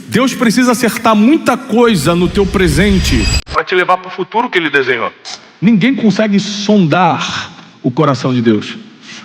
Deus precisa acertar muita coisa no teu presente para te levar para o futuro que Ele desenhou. Ninguém consegue sondar o coração de Deus.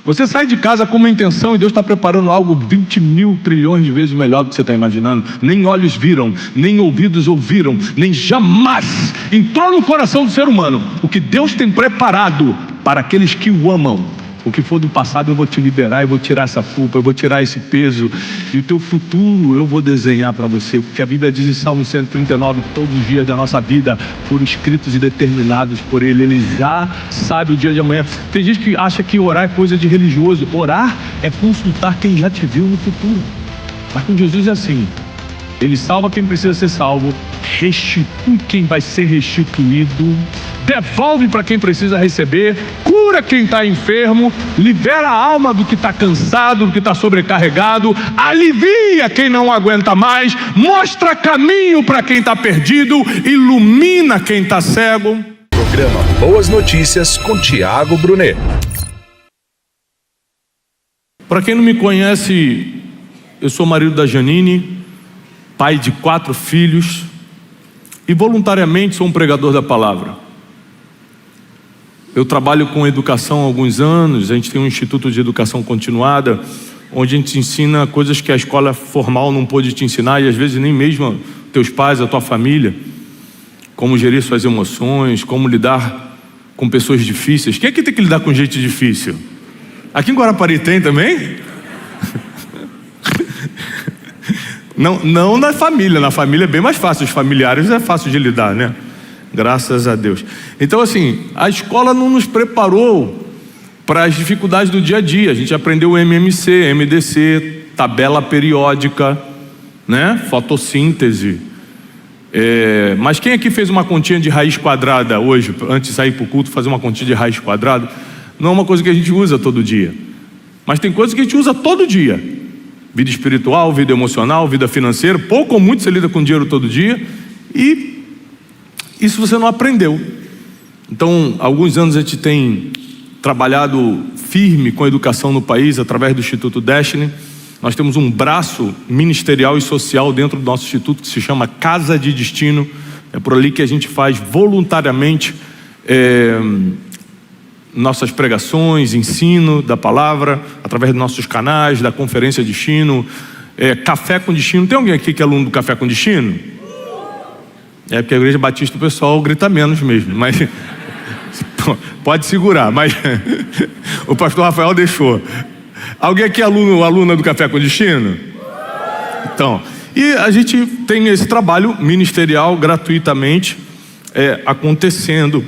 Você sai de casa com uma intenção e Deus está preparando algo 20 mil trilhões de vezes melhor do que você está imaginando. Nem olhos viram, nem ouvidos ouviram, nem jamais entrou no coração do ser humano o que Deus tem preparado para aqueles que o amam. O que for do passado eu vou te liberar, eu vou tirar essa culpa, eu vou tirar esse peso. E o teu futuro eu vou desenhar para você. Porque a Bíblia diz em Salmo 139, todos os dias da nossa vida foram escritos e determinados por Ele. Ele já sabe o dia de amanhã. Tem gente que acha que orar é coisa de religioso. Orar é consultar quem já te viu no futuro. Mas com Jesus é assim. Ele salva quem precisa ser salvo, restitui quem vai ser restituído, devolve para quem precisa receber, cura quem está enfermo, libera a alma do que está cansado, do que está sobrecarregado, alivia quem não aguenta mais, mostra caminho para quem está perdido, ilumina quem está cego. Programa Boas Notícias com Tiago Brunet. Para quem não me conhece, eu sou marido da Janine, pai de 4 filhos e voluntariamente sou um pregador da palavra. Eu trabalho com educação há alguns anos, a gente tem um instituto de educação continuada, onde a gente ensina coisas que a escola formal não pôde te ensinar e às vezes nem mesmo teus pais, a tua família. Como gerir suas emoções, como lidar com pessoas difíceis. Quem é que tem que lidar com gente difícil? Aqui em Guarapari tem também? Não na família é bem mais fácil, os familiares é fácil de lidar, né? Graças a Deus. Então assim, a escola não nos preparou para as dificuldades do dia a dia. A gente aprendeu o MMC, MDC, tabela periódica, né? Fotossíntese. Mas quem aqui fez uma continha de raiz quadrada hoje, antes de sair para o culto, fazer uma continha de raiz quadrada? Não é uma coisa que a gente usa todo dia, mas tem coisas que a gente usa todo dia. Vida espiritual, vida emocional, vida financeira. Pouco ou muito você lida com dinheiro todo dia. E isso você não aprendeu. Então, há alguns anos a gente tem trabalhado firme com a educação no país, através do Instituto Destiny. Nós temos um braço ministerial e social dentro do nosso instituto que se chama Casa de Destino. É por ali que a gente faz voluntariamente nossas pregações, ensino da palavra, através dos nossos canais, da Conferência Destino, Café com Destino. Tem alguém aqui que é aluno do Café com Destino? É porque a Igreja Batista o pessoal grita menos mesmo, mas pode segurar, mas o pastor Rafael deixou. Alguém aqui é aluno ou aluna do Café com Destino? Então, e a gente tem esse trabalho ministerial gratuitamente acontecendo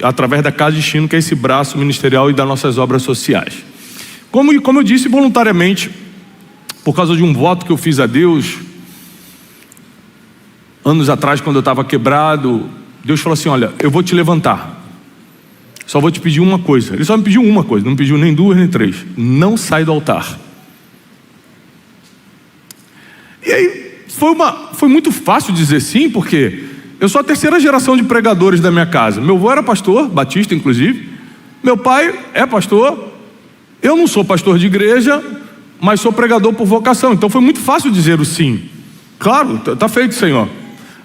através da Casa de Destino, que é esse braço ministerial e das nossas obras sociais. Como eu disse, voluntariamente, por causa de um voto que eu fiz a Deus, anos atrás, quando eu estava quebrado, Deus falou assim: olha, eu vou te levantar, só vou te pedir uma coisa. Ele só me pediu uma coisa, não me pediu nem 2 nem 3. Não sai do altar. E aí, foi muito fácil dizer sim, porque eu sou a 3ª geração de pregadores da minha casa. Meu avô era pastor, batista inclusive. Meu pai é pastor. Eu não sou pastor de igreja, mas sou pregador por vocação. Então foi muito fácil dizer o sim. Claro, está feito, Senhor.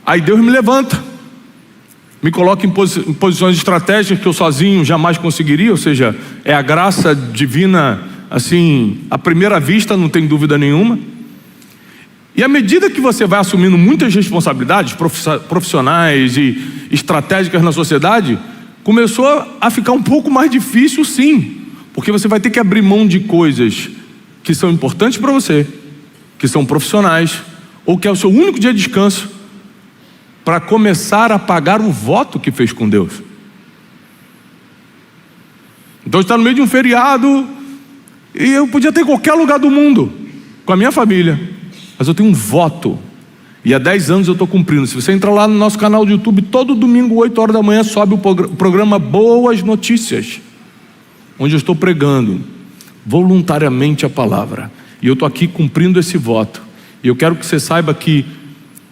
Aí Deus me levanta, me coloca em posições estratégicas que eu sozinho jamais conseguiria. Ou seja, é a graça divina, assim, à primeira vista, não tem dúvida nenhuma. E à medida que você vai assumindo muitas responsabilidades profissionais e estratégicas na sociedade, começou a ficar um pouco mais difícil, sim, porque você vai ter que abrir mão de coisas que são importantes para você, que são profissionais, ou que é o seu único dia de descanso, para começar a pagar o voto que fez com Deus. Então está no meio de um feriado e eu podia ter em qualquer lugar do mundo com a minha família, mas eu tenho um voto e há 10 anos eu estou cumprindo. Se você entrar lá no nosso canal do YouTube, todo domingo 8 horas da manhã sobe o programa Boas Notícias, onde eu estou pregando voluntariamente a palavra, e eu estou aqui cumprindo esse voto. E eu quero que você saiba que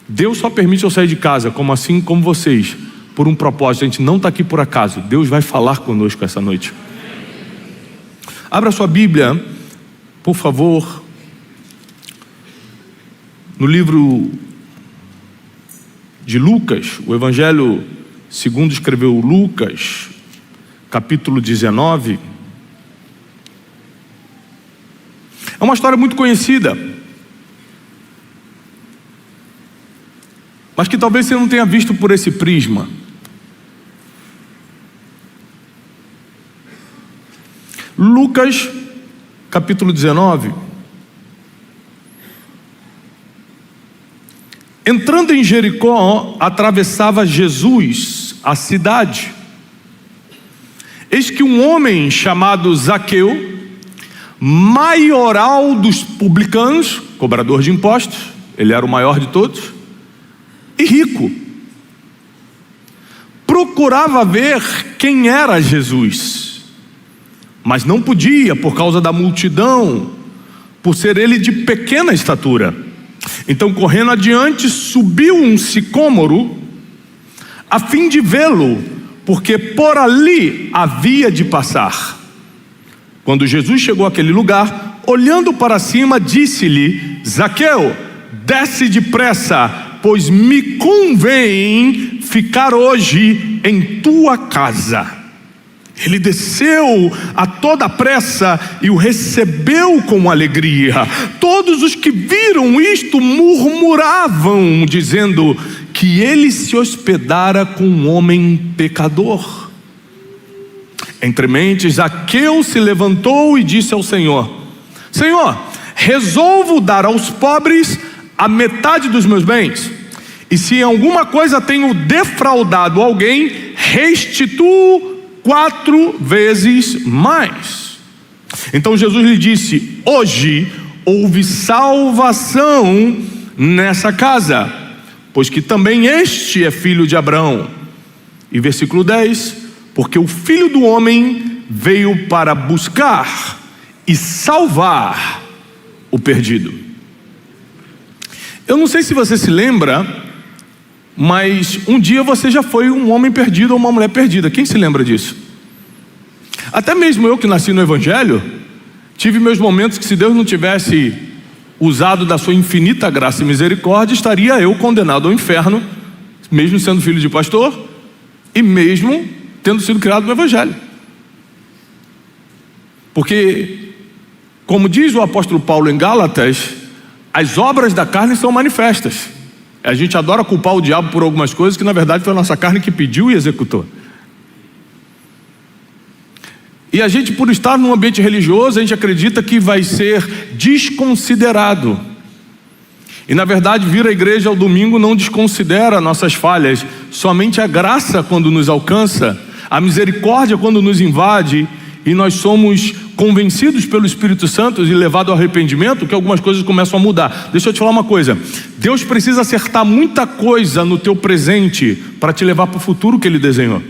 Deus só permite eu sair de casa, assim como vocês, por um propósito. A gente não está aqui por acaso. Deus vai falar conosco essa noite. Abra sua Bíblia, por favor, no livro de Lucas, o Evangelho segundo escreveu Lucas, capítulo 19. É uma história muito conhecida, mas que talvez você não tenha visto por esse prisma. Lucas, capítulo 19. Entrando em Jericó, atravessava Jesus a cidade. Eis que um homem chamado Zaqueu, maioral dos publicanos, cobrador de impostos, ele era o maior de todos, e rico, procurava ver quem era Jesus, mas não podia por causa da multidão, por ser ele de pequena estatura. Então, correndo adiante, subiu um sicômoro a fim de vê-lo, porque por ali havia de passar. Quando Jesus chegou àquele lugar, olhando para cima, disse-lhe: Zaqueu, desce depressa, pois me convém ficar hoje em tua casa. Ele desceu a toda pressa e o recebeu com alegria. Todos os que viram isto murmuravam, dizendo que ele se hospedara com um homem pecador. Entre mentes, Zaqueu se levantou e disse ao Senhor: Senhor, resolvo dar aos pobres a metade dos meus bens, e se em alguma coisa tenho defraudado alguém, restituo 4 vezes mais. Então Jesus lhe disse: hoje houve salvação nessa casa, pois que também este é filho de Abraão. E versículo 10: porque o Filho do Homem veio para buscar e salvar o perdido. Eu não sei se você se lembra, mas um dia você já foi um homem perdido ou uma mulher perdida. Quem se lembra disso? Até mesmo eu, que nasci no Evangelho, tive meus momentos que, se Deus não tivesse usado da sua infinita graça e misericórdia, estaria eu condenado ao inferno, mesmo sendo filho de pastor e mesmo tendo sido criado no Evangelho. Porque, como diz o apóstolo Paulo em Gálatas, as obras da carne são manifestas. A gente adora culpar o diabo por algumas coisas que na verdade foi a nossa carne que pediu e executou. E a gente, por estar num ambiente religioso, a gente acredita que vai ser desconsiderado. E na verdade, vir à igreja ao domingo não desconsidera nossas falhas. Somente a graça, quando nos alcança, a misericórdia, quando nos invade, e nós somos convencidos pelo Espírito Santo e levados ao arrependimento, que algumas coisas começam a mudar. Deixa eu te falar uma coisa: Deus precisa acertar muita coisa no teu presente para te levar para o futuro que Ele desenhou.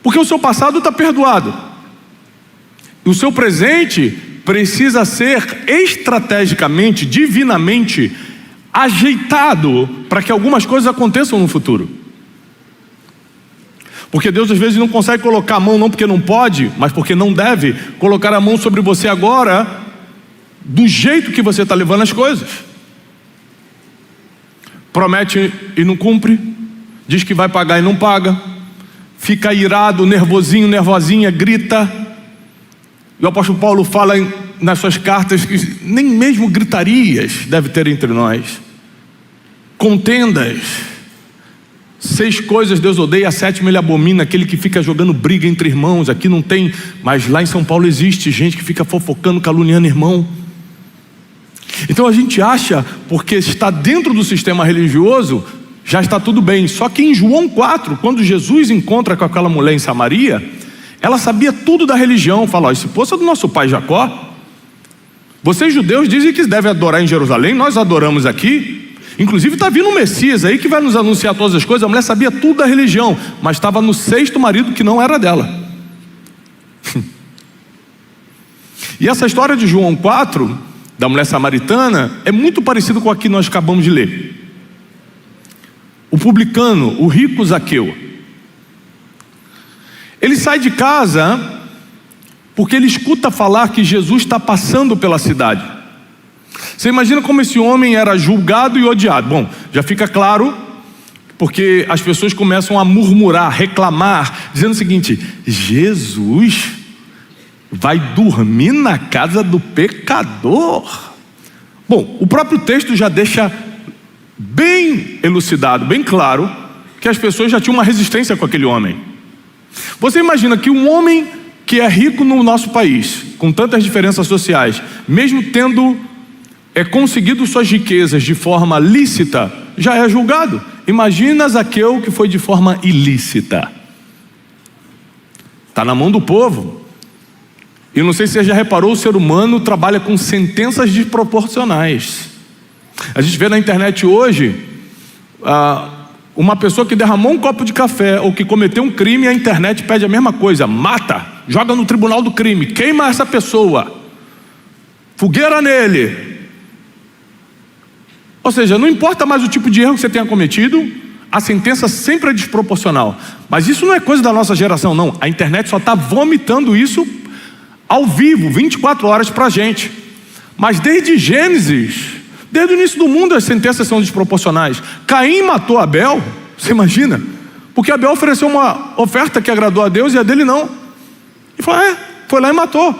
Porque o seu passado está perdoado, o seu presente precisa ser estrategicamente, divinamente ajeitado para que algumas coisas aconteçam no futuro. Porque Deus às vezes não consegue colocar a mão, não porque não pode, mas porque não deve colocar a mão sobre você agora, do jeito que você está levando as coisas. Promete e não cumpre, diz que vai pagar e não paga, fica irado, nervosinho, nervosinha, grita. E o apóstolo Paulo fala nas suas cartas que nem mesmo gritarias deve ter entre nós. Contendas. 6 coisas Deus odeia, a 7ª Ele abomina: aquele que fica jogando briga entre irmãos. Aqui não tem, mas lá em São Paulo existe gente que fica fofocando, caluniando irmão. Então a gente acha, porque está dentro do sistema religioso, já está tudo bem. Só que em João 4, quando Jesus encontra com aquela mulher em Samaria, ela sabia tudo da religião. Fala: esse poço é do nosso pai Jacó. Vocês judeus dizem que devem adorar em Jerusalém, nós adoramos aqui. Inclusive está vindo um Messias aí que vai nos anunciar todas as coisas. A mulher sabia tudo da religião, mas estava no 6º marido que não era dela. E essa história de João 4, da mulher samaritana, é muito parecido com a que nós acabamos de ler. O publicano, o rico Zaqueu, ele sai de casa porque ele escuta falar que Jesus está passando pela cidade. Você imagina como esse homem era julgado e odiado. Bom, já fica claro, porque as pessoas começam a murmurar, reclamar, dizendo o seguinte: Jesus vai dormir na casa do pecador. Bom, o próprio texto já deixa bem elucidado, bem claro, que as pessoas já tinham uma resistência com aquele homem. Você imagina que um homem que é rico no nosso país, com tantas diferenças sociais, mesmo tendo conseguido suas riquezas de forma lícita, já é julgado. Imagina Zaqueu, que foi de forma ilícita. Está na mão do povo. E não sei se você já reparou, o ser humano trabalha com sentenças desproporcionais. A gente vê na internet hoje uma pessoa que derramou um copo de café ou que cometeu um crime, a internet pede a mesma coisa: mata, joga no tribunal do crime, queima essa pessoa, fogueira nele. Ou seja, não importa mais o tipo de erro que você tenha cometido, a sentença sempre é desproporcional. Mas isso não é coisa da nossa geração, não. A internet só está vomitando isso ao vivo, 24 horas para a gente. Mas desde Gênesis, desde o início do mundo, as sentenças são desproporcionais. Caim matou Abel, você imagina? Porque Abel ofereceu uma oferta que agradou a Deus e a dele não. E foi lá e matou.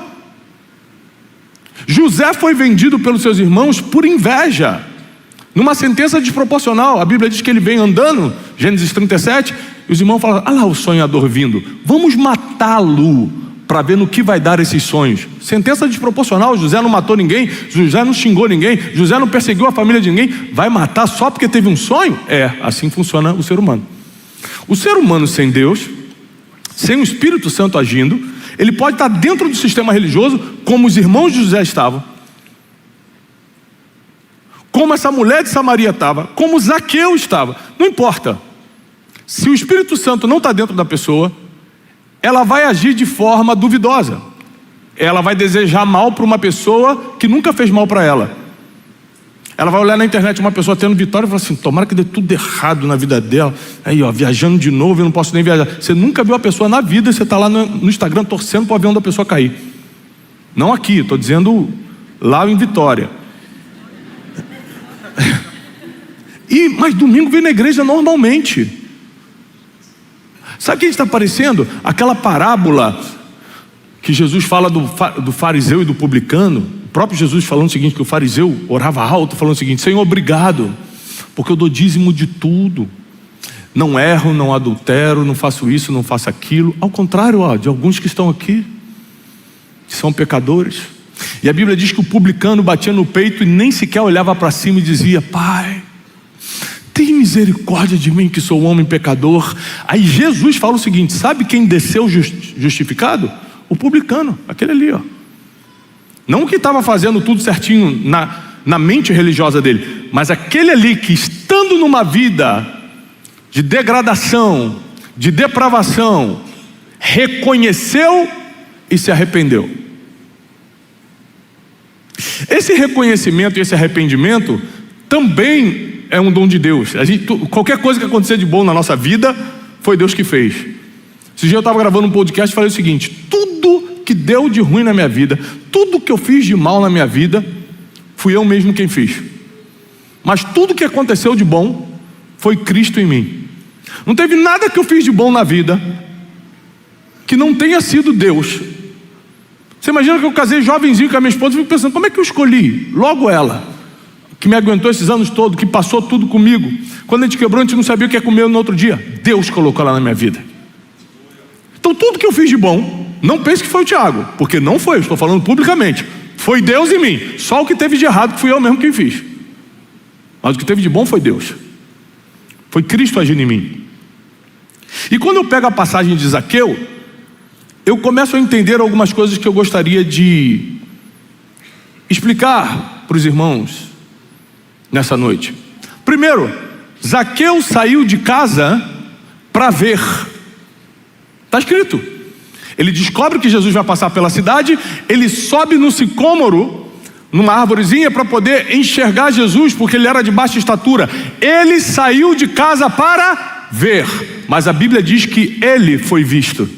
José foi vendido pelos seus irmãos por inveja, numa sentença desproporcional. A Bíblia diz que ele vem andando, Gênesis 37, e os irmãos falam: ah lá o sonhador vindo, vamos matá-lo para ver no que vai dar esses sonhos. Sentença desproporcional. José não matou ninguém, José não xingou ninguém, José não perseguiu a família de ninguém. Vai matar só porque teve um sonho? Assim funciona o ser humano. O ser humano sem Deus, sem o Espírito Santo agindo, ele pode estar dentro do sistema religioso, como os irmãos de José estavam, como essa mulher de Samaria estava, como Zaqueu estava. Não importa. Se o Espírito Santo não está dentro da pessoa, ela vai agir de forma duvidosa. Ela vai desejar mal para uma pessoa que nunca fez mal para ela. Ela vai olhar na internet uma pessoa tendo vitória e falar assim: tomara que dê tudo errado na vida dela. Aí, viajando de novo, eu não posso nem viajar. Você nunca viu a pessoa na vida e você está lá no Instagram torcendo para o avião da pessoa cair. Não aqui, estou dizendo lá em Vitória. Mas domingo vem na igreja normalmente. Sabe o que está parecendo? Aquela parábola que Jesus fala do fariseu e do publicano. O próprio Jesus falando o seguinte, que o fariseu orava alto, falando o seguinte: Senhor, obrigado, porque eu dou dízimo de tudo, não erro, não adultero, não faço isso, não faço aquilo. Ao contrário, de alguns que estão aqui, que são pecadores. E a Bíblia diz que o publicano batia no peito e nem sequer olhava para cima e dizia: Pai, tem misericórdia de mim, que sou homem pecador. Aí Jesus fala o seguinte: sabe quem desceu justificado? O publicano, aquele ali, não o que estava fazendo tudo certinho na mente religiosa dele, mas aquele ali que, estando numa vida de degradação, de depravação, reconheceu e se arrependeu. Esse reconhecimento e esse arrependimento também é um dom de Deus. Qualquer coisa que acontecer de bom na nossa vida, foi Deus que fez. Esse dia eu estava gravando um podcast e falei o seguinte: tudo que deu de ruim na minha vida, tudo que eu fiz de mal na minha vida, fui eu mesmo quem fiz. Mas tudo que aconteceu de bom, foi Cristo em mim. Não teve nada que eu fiz de bom na vida que não tenha sido Deus. Você imagina que eu casei jovenzinho com a minha esposa e fico pensando: como é que eu escolhi logo ela, que me aguentou esses anos todos, que passou tudo comigo? Quando a gente quebrou, a gente não sabia o que ia comer no outro dia. Deus colocou ela na minha vida. Então tudo que eu fiz de bom, não pense que foi o Tiago, porque não foi, eu estou falando publicamente. Foi Deus em mim. Só o que teve de errado que fui eu mesmo quem fiz. Mas o que teve de bom foi Deus. Foi Cristo agindo em mim. E quando eu pego a passagem de Zaqueu, eu começo a entender algumas coisas que eu gostaria de explicar para os irmãos nessa noite. Primeiro, Zaqueu saiu de casa para ver. Está escrito. Ele descobre que Jesus vai passar pela cidade, ele sobe no sicômoro, numa árvorezinha, para poder enxergar Jesus, porque ele era de baixa estatura. Ele saiu de casa para ver, mas a Bíblia diz que ele foi visto.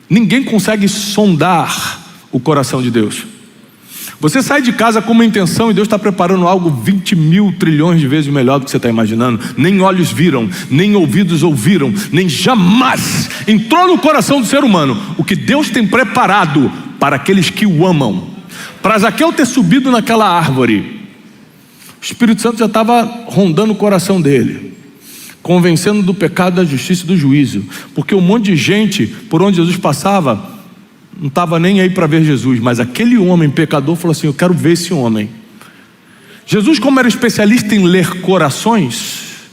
Ninguém consegue sondar o coração de Deus. Você sai de casa com uma intenção e Deus está preparando algo 20 mil trilhões de vezes melhor do que você está imaginando. Nem olhos viram, nem ouvidos ouviram, nem jamais entrou no coração do ser humano o que Deus tem preparado para aqueles que o amam. Para Zaqueu ter subido naquela árvore, o Espírito Santo já estava rondando o coração dele, convencendo do pecado, da justiça e do juízo, porque um monte de gente por onde Jesus passava não estava nem aí para ver Jesus, mas aquele homem pecador falou assim: eu quero ver esse homem. Jesus, como era especialista em ler corações,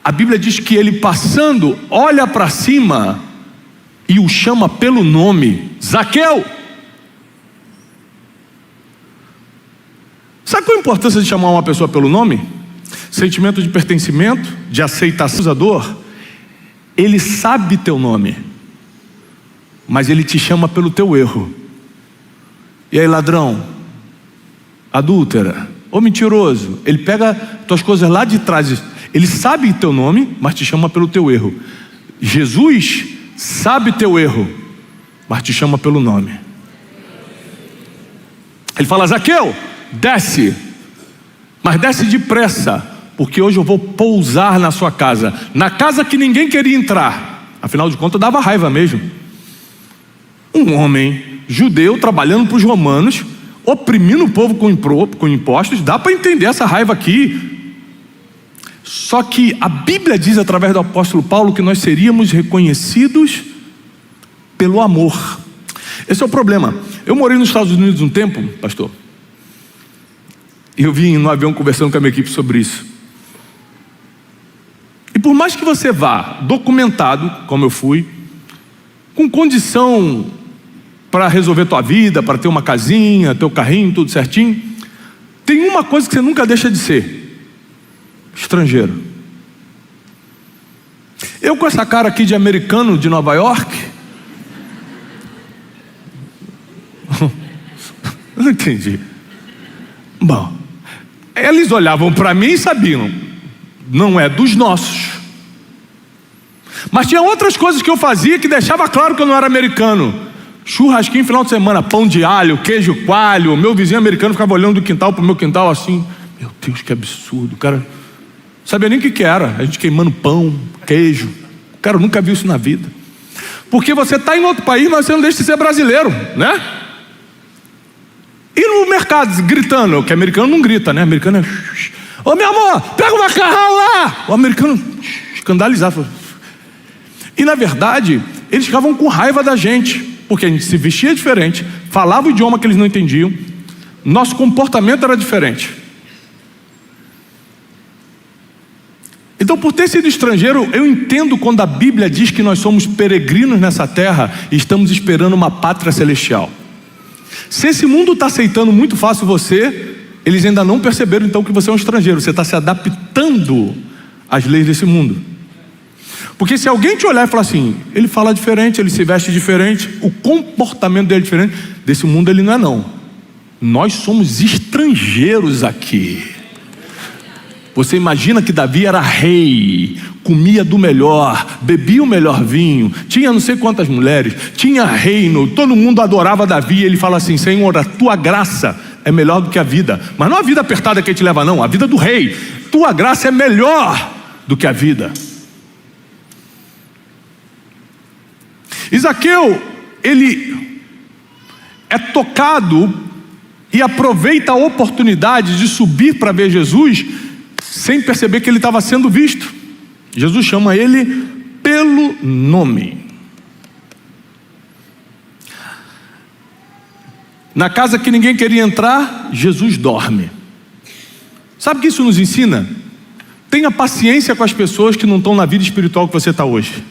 a Bíblia diz que ele passando, olha para cima e o chama pelo nome: Zaqueu. Sabe qual a importância de chamar uma pessoa pelo nome? Sentimento de pertencimento, de aceitação. Ele sabe teu nome, mas ele te chama pelo teu erro. E aí, ladrão, adúltera, ou mentiroso, ele pega tuas coisas lá de trás. Ele sabe teu nome, mas te chama pelo teu erro. Jesus sabe teu erro, mas te chama pelo nome. Ele fala: Zaqueu, desce, mas desce depressa, porque hoje eu vou pousar na sua casa, na casa que ninguém queria entrar. Afinal de contas, dava raiva mesmo. Um homem judeu trabalhando para os romanos, oprimindo o povo com impostos. Dá para entender essa raiva aqui. Só que a Bíblia diz através do apóstolo Paulo que nós seríamos reconhecidos pelo amor. Esse é o problema. Eu morei nos Estados Unidos um tempo, pastor, e eu vim no avião conversando com a minha equipe sobre isso. E por mais que você vá documentado, como eu fui, com condição para resolver tua vida, para ter uma casinha, teu carrinho, tudo certinho, tem uma coisa que você nunca deixa de ser: estrangeiro. Eu com essa cara aqui de americano de Nova York, eu não entendi. Bom, eles olhavam para mim e sabiam, não é dos nossos. Mas tinha outras coisas que eu fazia que deixava claro que eu não era americano. Churrasquinho final de semana, pão de alho, queijo coalho. Meu vizinho americano ficava olhando do quintal para o meu quintal assim: meu Deus, que absurdo. O cara não sabia nem o que era. A gente queimando pão, queijo. O cara nunca viu isso na vida. Porque você está em outro país, mas você não deixa de ser brasileiro, né? E no mercado gritando, que americano não grita, né? Americano é: ô meu amor, pega o macarrão lá. O americano escandalizado. E na verdade, eles ficavam com raiva da gente, porque a gente se vestia diferente, falava o idioma que eles não entendiam, nosso comportamento era diferente. Então, por ter sido estrangeiro, eu entendo quando a Bíblia diz que nós somos peregrinos nessa terra e estamos esperando uma pátria celestial. Se esse mundo está aceitando muito fácil você, eles ainda não perceberam então que você é um estrangeiro. Você está se adaptando às leis desse mundo. Porque se alguém te olhar e falar assim: ele fala diferente, ele se veste diferente, o comportamento dele é diferente, desse mundo ele não é não. Nós somos estrangeiros aqui. Você imagina que Davi era rei, comia do melhor, bebia o melhor vinho, tinha não sei quantas mulheres, tinha reino, todo mundo adorava Davi. Ele fala assim: Senhor, a tua graça é melhor do que a vida. Mas não a vida apertada que a gente leva não, a vida do rei. Tua graça é melhor do que a vida. E Zaqueu, ele é tocado e aproveita a oportunidade de subir para ver Jesus, sem perceber que ele estava sendo visto. Jesus chama ele pelo nome. Na casa que ninguém queria entrar, Jesus dorme. Sabe o que isso nos ensina? Tenha paciência com as pessoas que não estão na vida espiritual que você está hoje.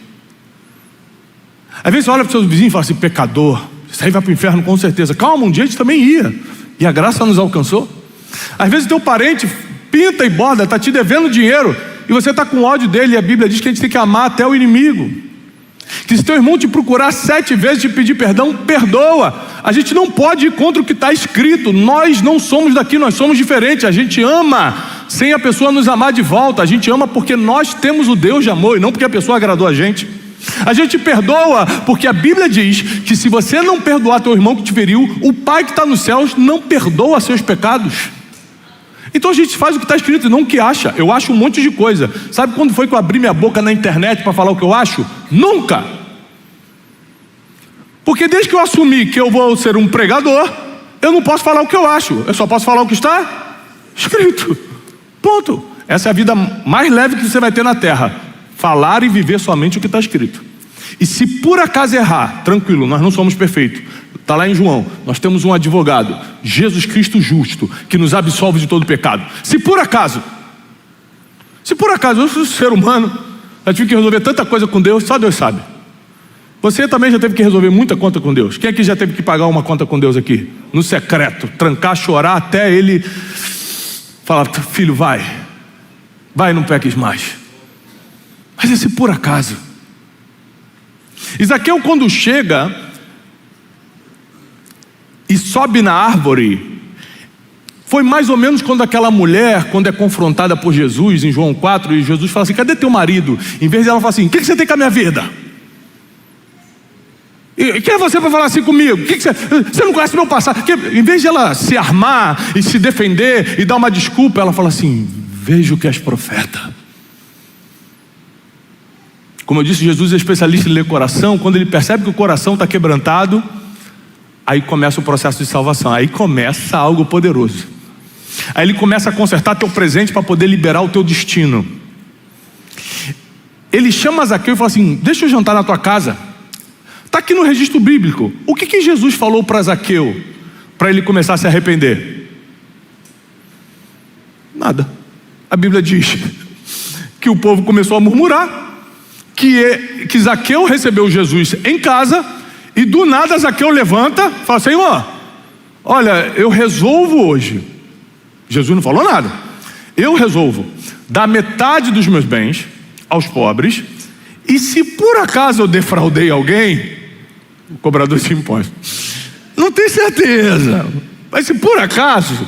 Às vezes você olha para os seus vizinhos e fala assim: pecador, isso aí vai para o inferno com certeza. Calma, um dia a gente também ia, e a graça nos alcançou. Às vezes teu parente pinta e borda, está te devendo dinheiro, e você está com ódio dele, e a Bíblia diz que a gente tem que amar até o inimigo. Que se teu irmão te procurar 7 vezes te pedir perdão, perdoa. A gente não pode ir contra o que está escrito. Nós não somos daqui, nós somos diferentes. A gente ama sem a pessoa nos amar de volta. A gente ama porque nós temos o Deus de amor e não porque a pessoa agradou a gente. A gente perdoa porque a Bíblia diz que se você não perdoar teu irmão que te feriu, o Pai que está nos céus não perdoa seus pecados. Então a gente faz o que está escrito e não o que acha. Eu acho um monte de coisa. Sabe quando foi que eu abri minha boca na internet para falar o que eu acho? Nunca. Porque desde que eu assumi que eu vou ser um pregador, eu não posso falar o que eu acho. Eu só posso falar o que está escrito. Ponto. Essa é a vida mais leve que você vai ter na terra. Falar e viver somente o que está escrito. E se por acaso errar, tranquilo, nós não somos perfeitos. Está lá em João, nós temos um advogado, Jesus Cristo justo, que nos absolve de todo pecado. Se por acaso eu sou ser humano, já tive que resolver tanta coisa com Deus, só Deus sabe. Você também já teve que resolver muita conta com Deus. Quem aqui já teve que pagar uma conta com Deus aqui? No secreto, trancar, chorar, até Ele falar, filho, vai, não peques mais. Mas esse por acaso. E Zaqueu, quando chega e sobe na árvore, foi mais ou menos quando aquela mulher, quando é confrontada por Jesus em João 4, e Jesus fala assim, cadê teu marido? Em vez dela falar assim, o que você tem com a minha vida? E quem é você para falar assim comigo? Você não conhece meu passado? Em vez de ela se armar e se defender e dar uma desculpa, ela fala assim, vejo que és profeta. Como eu disse, Jesus é especialista em ler coração. Quando ele percebe que o coração está quebrantado, aí começa o processo de salvação. Aí começa algo poderoso. Aí ele começa a consertar teu presente para poder liberar o teu destino. Ele chama Zaqueu e fala assim, deixa eu jantar na tua casa. Está aqui no registro bíblico. O que Jesus falou para Zaqueu para ele começar a se arrepender? Nada. A Bíblia diz que o povo começou a murmurar, que Zaqueu recebeu Jesus em casa, e do nada Zaqueu levanta e fala, Senhor, olha, eu resolvo hoje. Jesus não falou nada. Eu resolvo dar metade dos meus bens aos pobres, e se por acaso eu defraudei alguém, o cobrador de impostos, não tenho certeza, mas se por acaso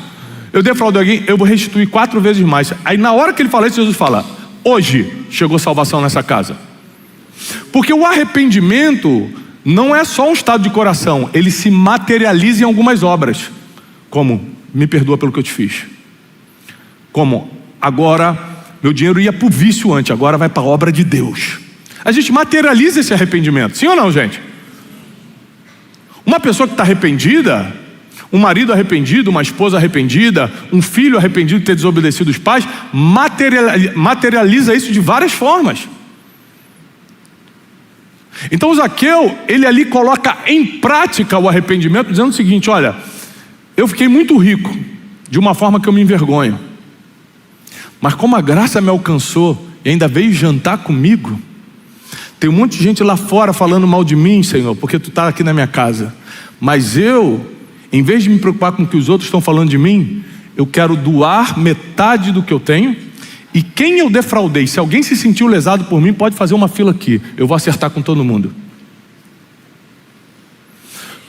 eu defraudei alguém, eu vou restituir 4 vezes mais. Aí na hora que ele fala isso, Jesus fala, hoje chegou salvação nessa casa. Porque o arrependimento não é só um estado de coração, ele se materializa em algumas obras, como me perdoa pelo que eu te fiz, como agora meu dinheiro ia para o vício antes, agora vai para a obra de Deus. A gente materializa esse arrependimento, sim ou não, gente? Uma pessoa que está arrependida, um marido arrependido, uma esposa arrependida, um filho arrependido de ter desobedecido os pais, materializa isso de várias formas. Então o Zaqueu, ele ali coloca em prática o arrependimento, dizendo o seguinte, olha, eu fiquei muito rico, de uma forma que eu me envergonho, mas como a graça me alcançou, e ainda veio jantar comigo, tem um monte de gente lá fora falando mal de mim, Senhor, porque tu está aqui na minha casa, mas eu, em vez de me preocupar com o que os outros estão falando de mim, eu quero doar metade do que eu tenho. E quem eu defraudei, se alguém se sentiu lesado por mim, pode fazer uma fila aqui, eu vou acertar com todo mundo.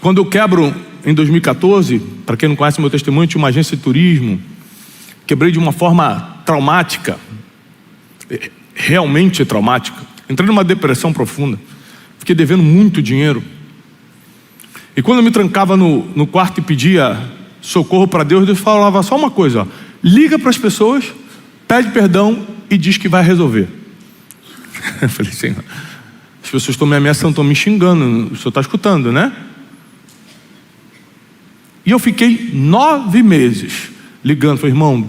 Quando eu quebro em 2014, para quem não conhece meu testemunho, tinha uma agência de turismo, quebrei de uma forma traumática, realmente traumática, entrei numa depressão profunda, fiquei devendo muito dinheiro, e quando eu me trancava no quarto e pedia socorro para Deus, Deus falava só uma coisa, ó, liga para as pessoas, pede perdão e diz que vai resolver. Eu falei, Senhor, as pessoas estão me ameaçando, estão me xingando, o senhor está escutando, né? E eu fiquei 9 meses ligando, falei, irmão,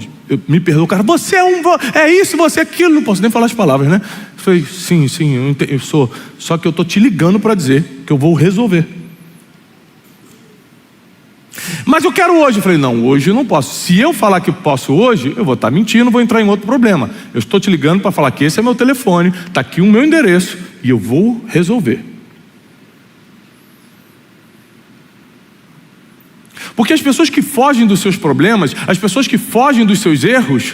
me perdoa, cara, você é isso, você é aquilo, não posso nem falar as palavras, né? Eu falei, sim, eu sou, só que eu estou te ligando para dizer que eu vou resolver. Mas eu quero hoje. Eu falei, não, hoje eu não posso. Se eu falar que posso hoje, eu vou estar mentindo, vou entrar em outro problema. Eu estou te ligando para falar que esse é meu telefone, está aqui o meu endereço e eu vou resolver. Porque as pessoas que fogem dos seus problemas, as pessoas que fogem dos seus erros,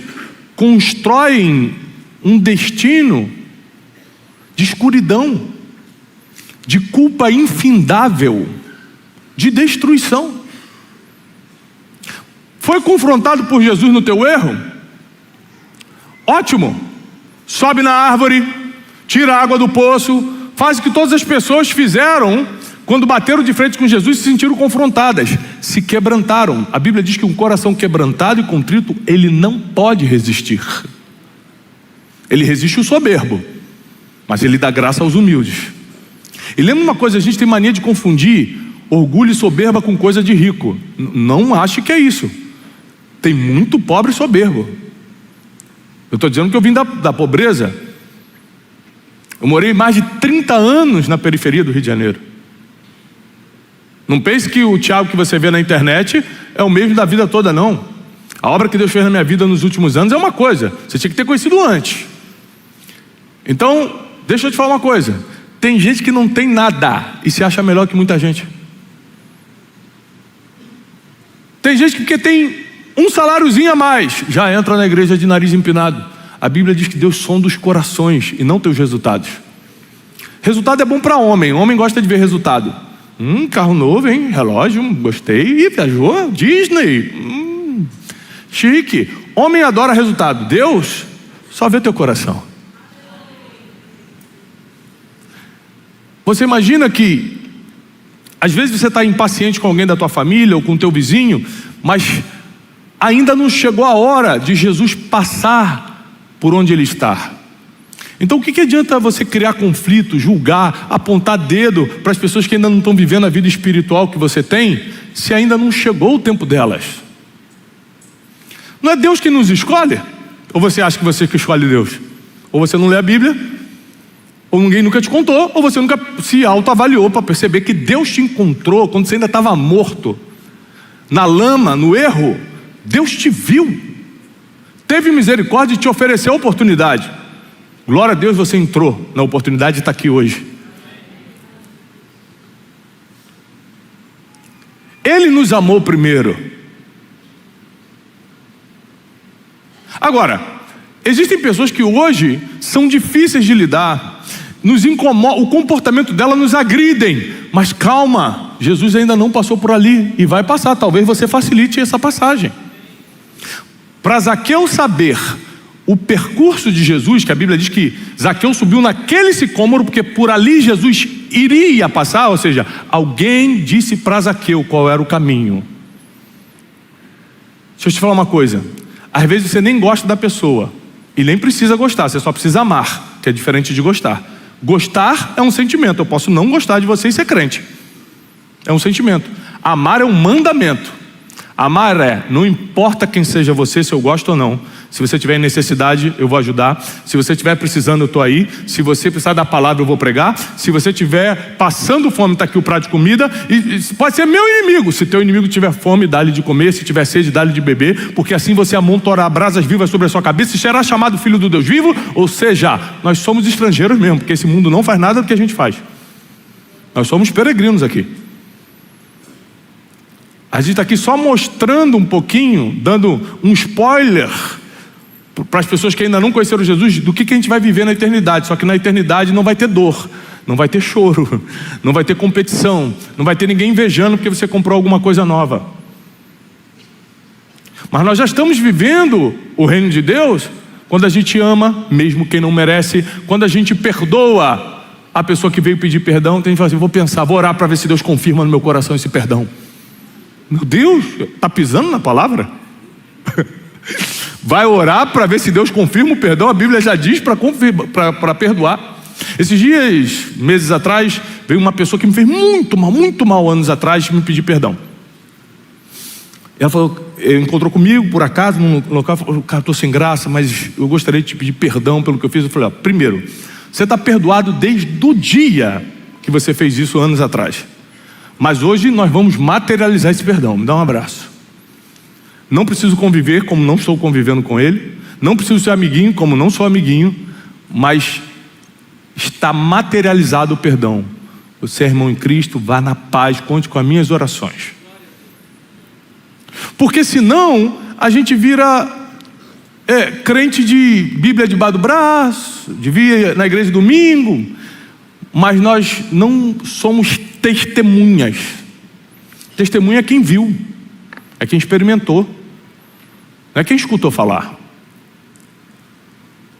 constroem um destino de escuridão, de culpa infindável, de destruição. Foi confrontado por Jesus no teu erro? Ótimo. Sobe na árvore, tira a água do poço, faz o que todas as pessoas fizeram quando bateram de frente com Jesus e se sentiram confrontadas. Se quebrantaram. A Bíblia diz que um coração quebrantado e contrito, ele não pode resistir. Ele resiste o soberbo, mas ele dá graça aos humildes. E lembra uma coisa, a gente tem mania de confundir orgulho e soberba com coisa de rico. Não ache que é isso. Tem muito pobre e soberbo. Eu estou dizendo que eu vim da pobreza. Eu morei mais de 30 anos na periferia do Rio de Janeiro. Não pense que o Tiago que você vê na internet é o mesmo da vida toda, não. A obra que Deus fez na minha vida nos últimos anos é uma coisa. Você tinha que ter conhecido antes. Então, deixa eu te falar uma coisa. Tem gente que não tem nada e se acha melhor que muita gente. Tem gente que porque tem um saláriozinho a mais, já entra na igreja de nariz empinado. A Bíblia diz que Deus sonda os corações e não teus resultados. Resultado é bom para homem. Homem gosta de ver resultado. Carro novo, hein? Relógio, gostei. Ih, viajou? Disney. Chique. Homem adora resultado. Deus só vê teu coração. Você imagina que às vezes você está impaciente com alguém da tua família ou com teu vizinho, mas ainda não chegou a hora de Jesus passar por onde ele está. Então o que adianta você criar conflito, julgar, apontar dedo para as pessoas que ainda não estão vivendo a vida espiritual que você tem, se ainda não chegou o tempo delas? Não é Deus que nos escolhe? Ou você acha que você que escolhe Deus? Ou você não lê a Bíblia, ou ninguém nunca te contou, ou você nunca se autoavaliou para perceber que Deus te encontrou quando você ainda estava morto, na lama, no erro. Deus te viu, teve misericórdia e te ofereceu a oportunidade. Glória a Deus, você entrou na oportunidade e está aqui hoje. Ele nos amou primeiro. Agora, existem pessoas que hoje são difíceis de lidar, nos incomodam, o comportamento dela nos agridem, mas calma, Jesus ainda não passou por ali e vai passar. Talvez você facilite essa passagem. Para Zaqueu saber o percurso de Jesus, que a Bíblia diz que Zaqueu subiu naquele sicômoro porque por ali Jesus iria passar, ou seja, alguém disse para Zaqueu qual era o caminho. Deixa eu te falar uma coisa, às vezes você nem gosta da pessoa e nem precisa gostar, você só precisa amar, que é diferente de gostar. Gostar é um sentimento, eu posso não gostar de você e ser crente, é um sentimento. Amar é um mandamento. Amar é, não importa quem seja você, se eu gosto ou não. Se você tiver em necessidade, eu vou ajudar. Se você estiver precisando, eu estou aí. Se você precisar da palavra, eu vou pregar. Se você estiver passando fome, está aqui o prato de comida. E pode ser meu inimigo. Se teu inimigo tiver fome, dá-lhe de comer. Se tiver sede, dá-lhe de beber. Porque assim você amontoará brasas vivas sobre a sua cabeça e será chamado filho do Deus vivo. Ou seja, nós somos estrangeiros mesmo, porque esse mundo não faz nada do que a gente faz. Nós somos peregrinos aqui. A gente está aqui só mostrando um pouquinho, dando um spoiler para as pessoas que ainda não conheceram Jesus, do que a gente vai viver na eternidade. Só que na eternidade não vai ter dor, não vai ter choro, não vai ter competição, não vai ter ninguém invejando porque você comprou alguma coisa nova. Mas nós já estamos vivendo o reino de Deus quando a gente ama, mesmo quem não merece, quando a gente perdoa a pessoa que veio pedir perdão. Tem que falar assim, vou pensar, vou orar para ver se Deus confirma no meu coração esse perdão. Meu Deus, está pisando na palavra? Vai orar para ver se Deus confirma o perdão. A Bíblia já diz para perdoar. Esses dias, meses atrás, veio uma pessoa que me fez muito mal anos atrás me pedir perdão. Ela falou, encontrou comigo por acaso num local, falou, cara, estou sem graça, mas eu gostaria de te pedir perdão pelo que eu fiz. Eu falei, primeiro, você está perdoado desde o dia que você fez isso anos atrás. Mas hoje nós vamos materializar esse perdão. Me dá um abraço. Não preciso conviver como não estou convivendo com ele. Não preciso ser amiguinho como não sou amiguinho. Mas está materializado o perdão. Você é irmão em Cristo, vá na paz, conte com as minhas orações. Porque senão a gente vira crente de Bíblia debaixo do braço, de vir na igreja domingo, mas nós não somos testemunhas. Testemunha é quem viu, é quem experimentou, não é quem escutou falar.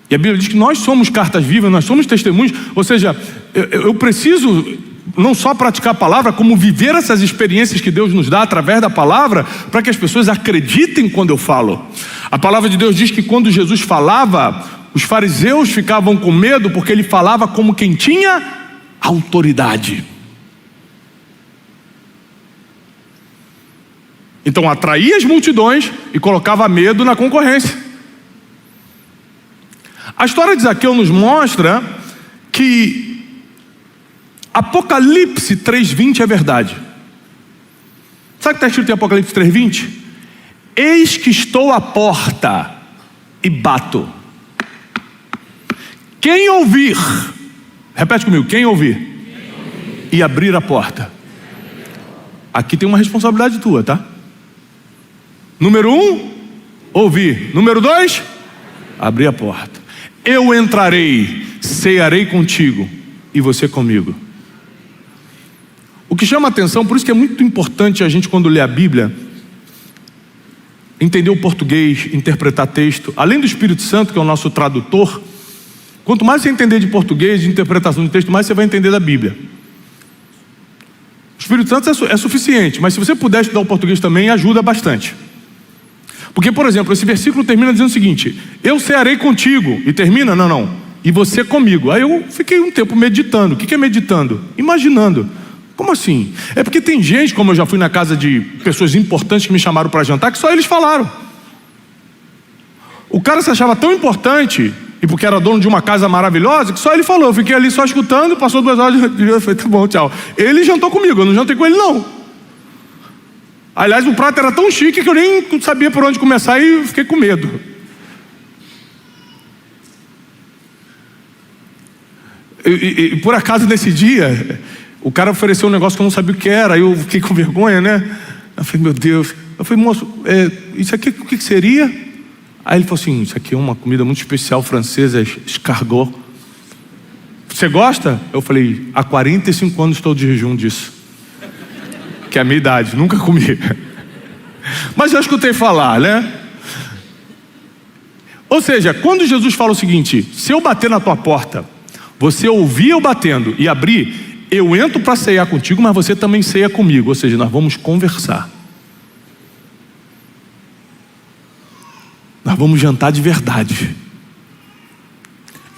E a Bíblia diz que nós somos cartas vivas, nós somos testemunhos. Ou seja, eu preciso não só praticar a palavra, como viver essas experiências que Deus nos dá através da palavra, para que as pessoas acreditem quando eu falo. A palavra de Deus diz que quando Jesus falava, os fariseus ficavam com medo, porque ele falava como quem tinha autoridade. Então atraía as multidões e colocava medo na concorrência. A história de Zaqueu nos mostra que Apocalipse 3:20 é verdade. Sabe o que está escrito em Apocalipse 3:20? Eis que estou à porta e bato. Quem ouvir, repete comigo, quem ouvir e abrir a porta. Aqui tem uma responsabilidade tua, tá? Número 1, ouvir. Número 2, abrir a porta. Eu entrarei, cearei contigo e você comigo. O que chama a atenção, por isso que é muito importante a gente, quando lê a Bíblia, entender o português, interpretar texto. Além do Espírito Santo, que é o nosso tradutor, quanto mais você entender de português, de interpretação de texto, mais você vai entender da Bíblia. O Espírito Santo é suficiente, mas se você puder estudar o português também, ajuda bastante. Porque, por exemplo, esse versículo termina dizendo o seguinte: eu cearei contigo, e termina, não, e você comigo. Aí eu fiquei um tempo meditando. O que é meditando? Imaginando. Como assim? É porque tem gente, como eu já fui na casa de pessoas importantes que me chamaram para jantar, que só eles falaram. O cara se achava tão importante, e porque era dono de uma casa maravilhosa, que só ele falou. Eu fiquei ali só escutando, passou 2 horas, eu falei, tá bom, tchau. Ele jantou comigo, eu não jantei com ele não. Aliás, o prato era tão chique que eu nem sabia por onde começar e fiquei com medo. E por acaso nesse dia, o cara ofereceu um negócio que eu não sabia o que era, aí eu fiquei com vergonha, né? Eu falei, meu Deus. Eu falei, moço, isso aqui o que seria? Aí ele falou assim, isso aqui é uma comida muito especial francesa, escargot. Você gosta? Eu falei, há 45 anos estou de jejum disso. Que é a minha idade, nunca comi. Mas eu escutei falar, né? Ou seja, quando Jesus fala o seguinte: se eu bater na tua porta, você ouvir eu batendo e abrir, eu entro para ceiar contigo, mas você também ceia comigo. Ou seja, nós vamos conversar. Nós vamos jantar de verdade.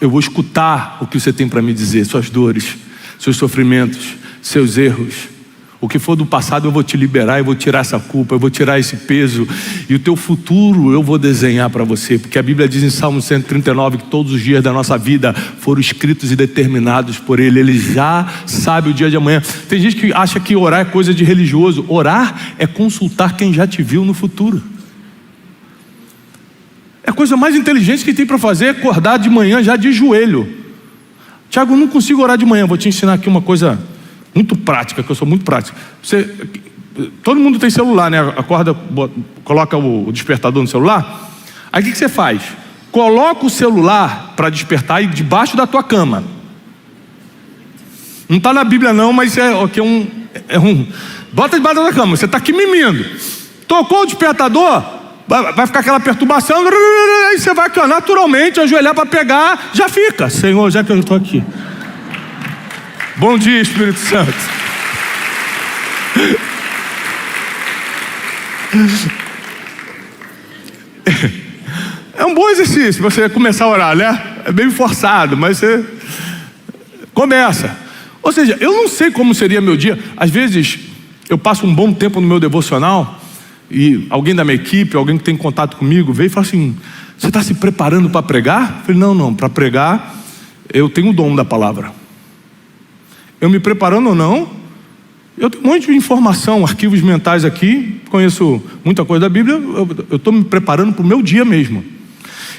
Eu vou escutar o que você tem para me dizer, suas dores, seus sofrimentos, seus erros. O que for do passado eu vou te liberar, eu vou tirar essa culpa, eu vou tirar esse peso, e o teu futuro eu vou desenhar para você, porque a Bíblia diz em Salmo 139 que todos os dias da nossa vida foram escritos e determinados por Ele. Ele já sabe o dia de amanhã. Tem gente que acha que orar é coisa de religioso. Orar é consultar quem já te viu no futuro. É a coisa mais inteligente que tem para fazer, é acordar de manhã já de joelho. Tiago, eu não consigo orar de manhã. Vou te ensinar aqui uma coisa muito prática, que eu sou muito prático. Todo mundo tem celular, né? Acorda, coloca o despertador no celular. Aí o que você faz? Coloca o celular para despertar aí debaixo da tua cama. Não está na Bíblia não, mas bota debaixo da cama. Você está aqui mimindo. Tocou o despertador, vai ficar aquela perturbação, aí você vai naturalmente ajoelhar para pegar, já fica. Senhor, já que eu estou aqui. Bom dia, Espírito Santo. É um bom exercício você começar a orar, né? É bem forçado, mas você começa. Ou seja, eu não sei como seria meu dia. Às vezes eu passo um bom tempo no meu devocional e alguém da minha equipe, alguém que tem contato comigo, veio e fala assim: você está se preparando para pregar? Eu falei, não, para pregar eu tenho o dom da palavra. Eu me preparando ou não, eu tenho um monte de informação, arquivos mentais aqui, conheço muita coisa da Bíblia, eu estou me preparando para o meu dia mesmo.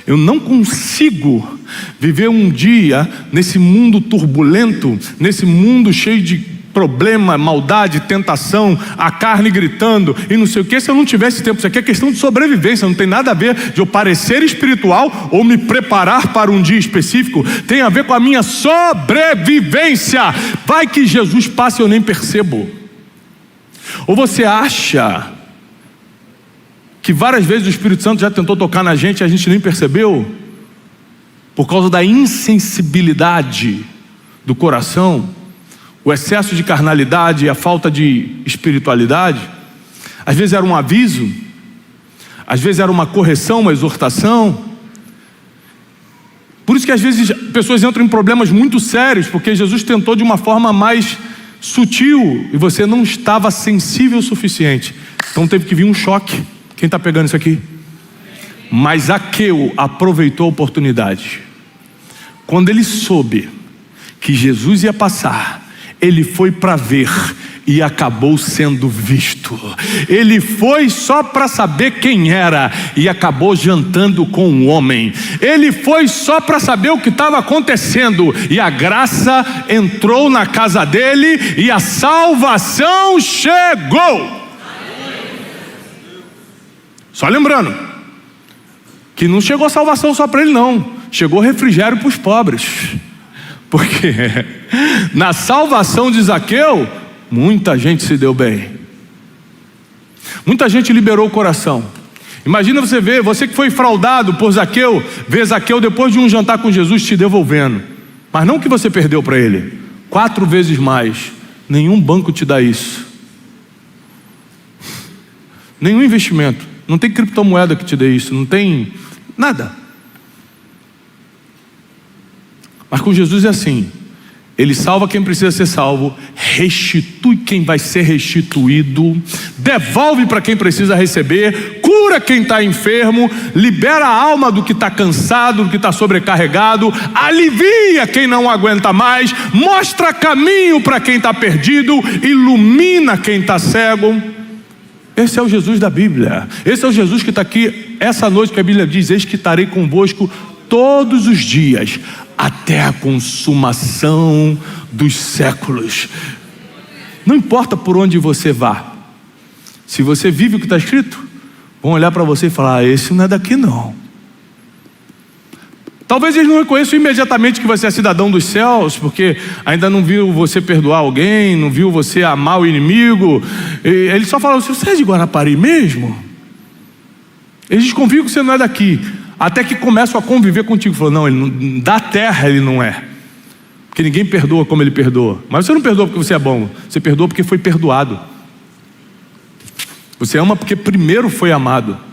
Eu não consigo viver um dia nesse mundo turbulento, nesse mundo cheio de problema, maldade, tentação, a carne gritando e não sei o que, se eu não tivesse tempo. Isso aqui é questão de sobrevivência, não tem nada a ver de eu parecer espiritual ou me preparar para um dia específico. Tem a ver com a minha sobrevivência. Vai que Jesus passa e eu nem percebo. Ou você acha que várias vezes o Espírito Santo já tentou tocar na gente e a gente nem percebeu? por causa da insensibilidade do coração, o excesso de carnalidade e a falta de espiritualidade, às vezes era um aviso, às vezes era uma correção, uma exortação. Por isso que às vezes pessoas entram em problemas muito sérios, porque Jesus tentou de uma forma mais sutil e você não estava sensível o suficiente. Então teve que vir um choque. Quem está pegando isso aqui? Mas Zaqueu aproveitou a oportunidade. Quando ele soube que Jesus ia passar, ele foi para ver e acabou sendo visto. Ele foi só para saber quem era e acabou jantando com um homem. Ele foi só para saber o que estava acontecendo e a graça entrou na casa dele e a salvação chegou. Só lembrando que não chegou salvação só para ele não, chegou refrigério para os pobres, porque na salvação de Zaqueu muita gente se deu bem, muita gente liberou o coração. Imagina você ver, você que foi fraudado por Zaqueu, ver Zaqueu depois de um jantar com Jesus te devolvendo, mas não que você perdeu para ele, 4 vezes mais. Nenhum banco te dá isso, nenhum investimento, não tem criptomoeda que te dê isso, não tem nada. Mas com Jesus é assim, ele salva quem precisa ser salvo, restitui quem vai ser restituído, devolve para quem precisa receber, cura quem está enfermo, libera a alma do que está cansado, do que está sobrecarregado, alivia quem não aguenta mais, mostra caminho para quem está perdido, ilumina quem está cego. Esse é o Jesus da Bíblia. Esse é o Jesus que está aqui essa noite, que a Bíblia diz: eis que estarei convosco todos os dias, até a consumação dos séculos. Não importa por onde você vá, se você vive o que está escrito, vão olhar para você e falar: esse não é daqui não. Talvez eles não reconheçam imediatamente que você é cidadão dos céus, porque ainda não viu você perdoar alguém, não viu você amar o inimigo. Eles só falam: você é de Guarapari mesmo? Eles desconfiam que você não é daqui, até que começam a conviver contigo. Falam: não, ele não, da terra ele não é, porque ninguém perdoa como ele perdoa. Mas você não perdoa porque você é bom, você perdoa porque foi perdoado. Você ama porque primeiro foi amado.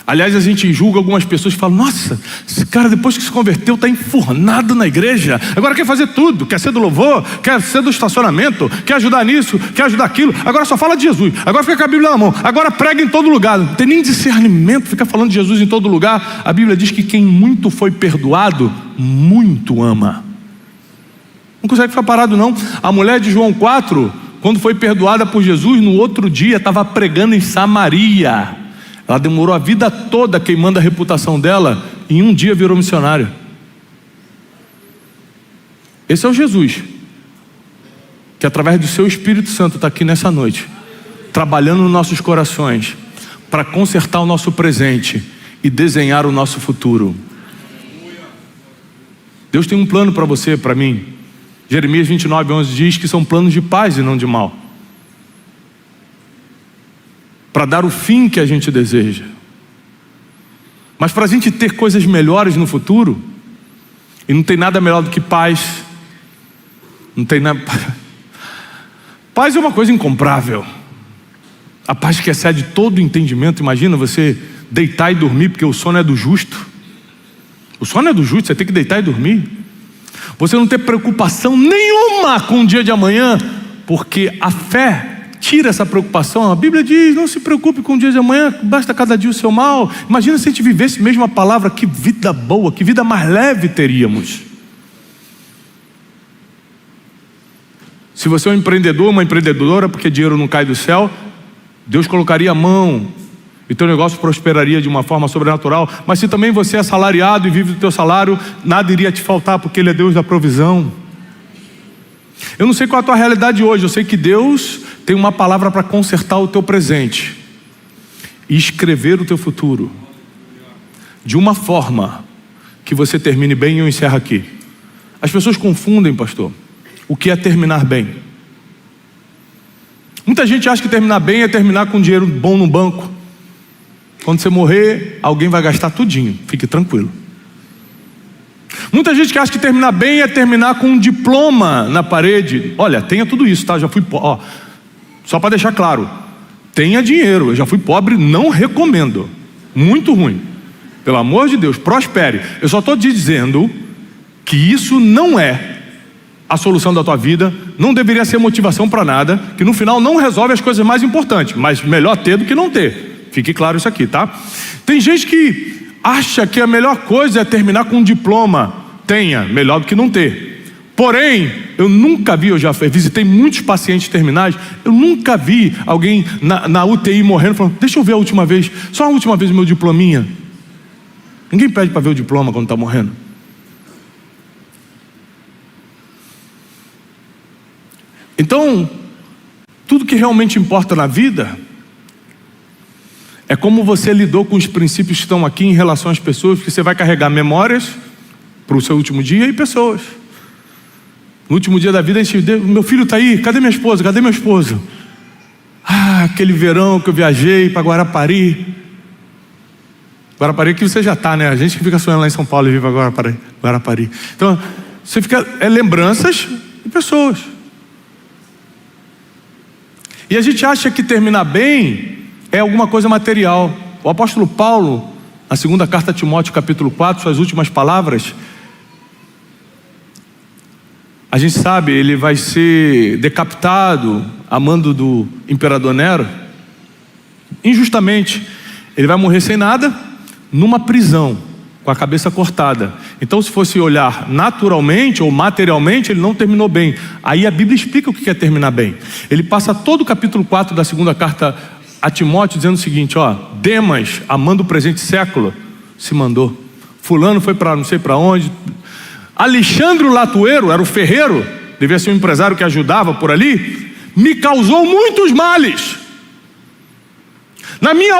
Aliás, a gente julga algumas pessoas e fala: nossa, esse cara depois que se converteu está enfurnado na igreja, agora quer fazer tudo, quer ser do louvor, quer ser do estacionamento, quer ajudar nisso, quer ajudar aquilo, agora só fala de Jesus, agora fica com a Bíblia na mão, agora prega em todo lugar. Não tem nem discernimento, fica falando de Jesus em todo lugar. A Bíblia diz que quem muito foi perdoado, muito ama. Não consegue ficar parado não. A mulher de João 4, quando foi perdoada por Jesus, no outro dia estava pregando em Samaria. Ela demorou a vida toda queimando a reputação dela, e em um dia virou missionária. Esse é o Jesus que através do seu Espírito Santo está aqui nessa noite, trabalhando nos nossos corações, para consertar o nosso presente e desenhar o nosso futuro. Deus tem um plano para você, para mim. Jeremias 29:11 diz que são planos de paz e não de mal, para dar o fim que a gente deseja. Mas para a gente ter coisas melhores no futuro, e não tem nada melhor do que paz, não tem nada. Paz é uma coisa incomparável. A paz que excede todo entendimento. Imagina você deitar e dormir, porque o sono é do justo. O sono é do justo, você tem que deitar e dormir. Você não ter preocupação nenhuma com o dia de amanhã, porque a fé tira essa preocupação. A Bíblia diz: não se preocupe com o dia de amanhã, basta cada dia o seu mal. Imagina se a gente vivesse mesmo a palavra, que vida boa, que vida mais leve teríamos. Se você é um empreendedor, uma empreendedora, porque dinheiro não cai do céu, Deus colocaria a mão e teu negócio prosperaria de uma forma sobrenatural. Mas se também você é assalariado e vive do teu salário, nada iria te faltar, porque Ele é Deus da provisão. Eu não sei qual é a tua realidade hoje, eu sei que Deus tem uma palavra para consertar o teu presente e escrever o teu futuro de uma forma que você termine bem. E eu encerro aqui. As pessoas confundem, pastor, o que é terminar bem. Muita gente acha que terminar bem é terminar com dinheiro bom no banco. Quando você morrer, alguém vai gastar tudinho, fique tranquilo. Muita gente que acha que terminar bem é terminar com um diploma na parede. Olha, tenha tudo isso, tá? Já fui pobre. Só para deixar claro, tenha dinheiro. Eu já fui pobre, não recomendo. Muito ruim. Pelo amor de Deus, prospere. Eu só estou dizendo que isso não é a solução da tua vida, não deveria ser motivação para nada, que no final não resolve as coisas mais importantes, mas melhor ter do que não ter. Fique claro isso aqui, tá? Tem gente que acha que a melhor coisa é terminar com um diploma. Tenha, melhor do que não ter. Porém, eu nunca vi, eu já visitei muitos pacientes terminais, eu nunca vi alguém na UTI morrendo falando, deixa eu ver a última vez, só a última vez o meu diplominha. Ninguém pede para ver o diploma quando está morrendo. Então, tudo que realmente importa na vida é como você lidou com os princípios que estão aqui em relação às pessoas, porque você vai carregar memórias para o seu último dia e pessoas. No último dia da vida, a gente diz, meu filho está aí, cadê minha esposa? Cadê meu esposo? Ah, aquele verão que eu viajei para Guarapari. Guarapari que você já está, né? A gente que fica sonhando lá em São Paulo e vive para Guarapari. Então, você fica, lembranças e pessoas. E a gente acha que terminar bem é alguma coisa material. O apóstolo Paulo, na segunda carta a Timóteo, capítulo 4, suas últimas palavras, a gente sabe, ele vai ser decapitado a mando do imperador Nero, injustamente. Ele vai morrer sem nada, numa prisão, com a cabeça cortada. Então, se fosse olhar naturalmente ou materialmente, ele não terminou bem. Aí a Bíblia explica o que é terminar bem. Ele passa todo o capítulo 4 da segunda carta a Timóteo dizendo o seguinte, ó, Demas, amando o presente século, se mandou. Fulano foi para não sei para onde. Alexandre o Latueiro, era o ferreiro, devia ser um empresário que ajudava por ali, me causou muitos males. Na minha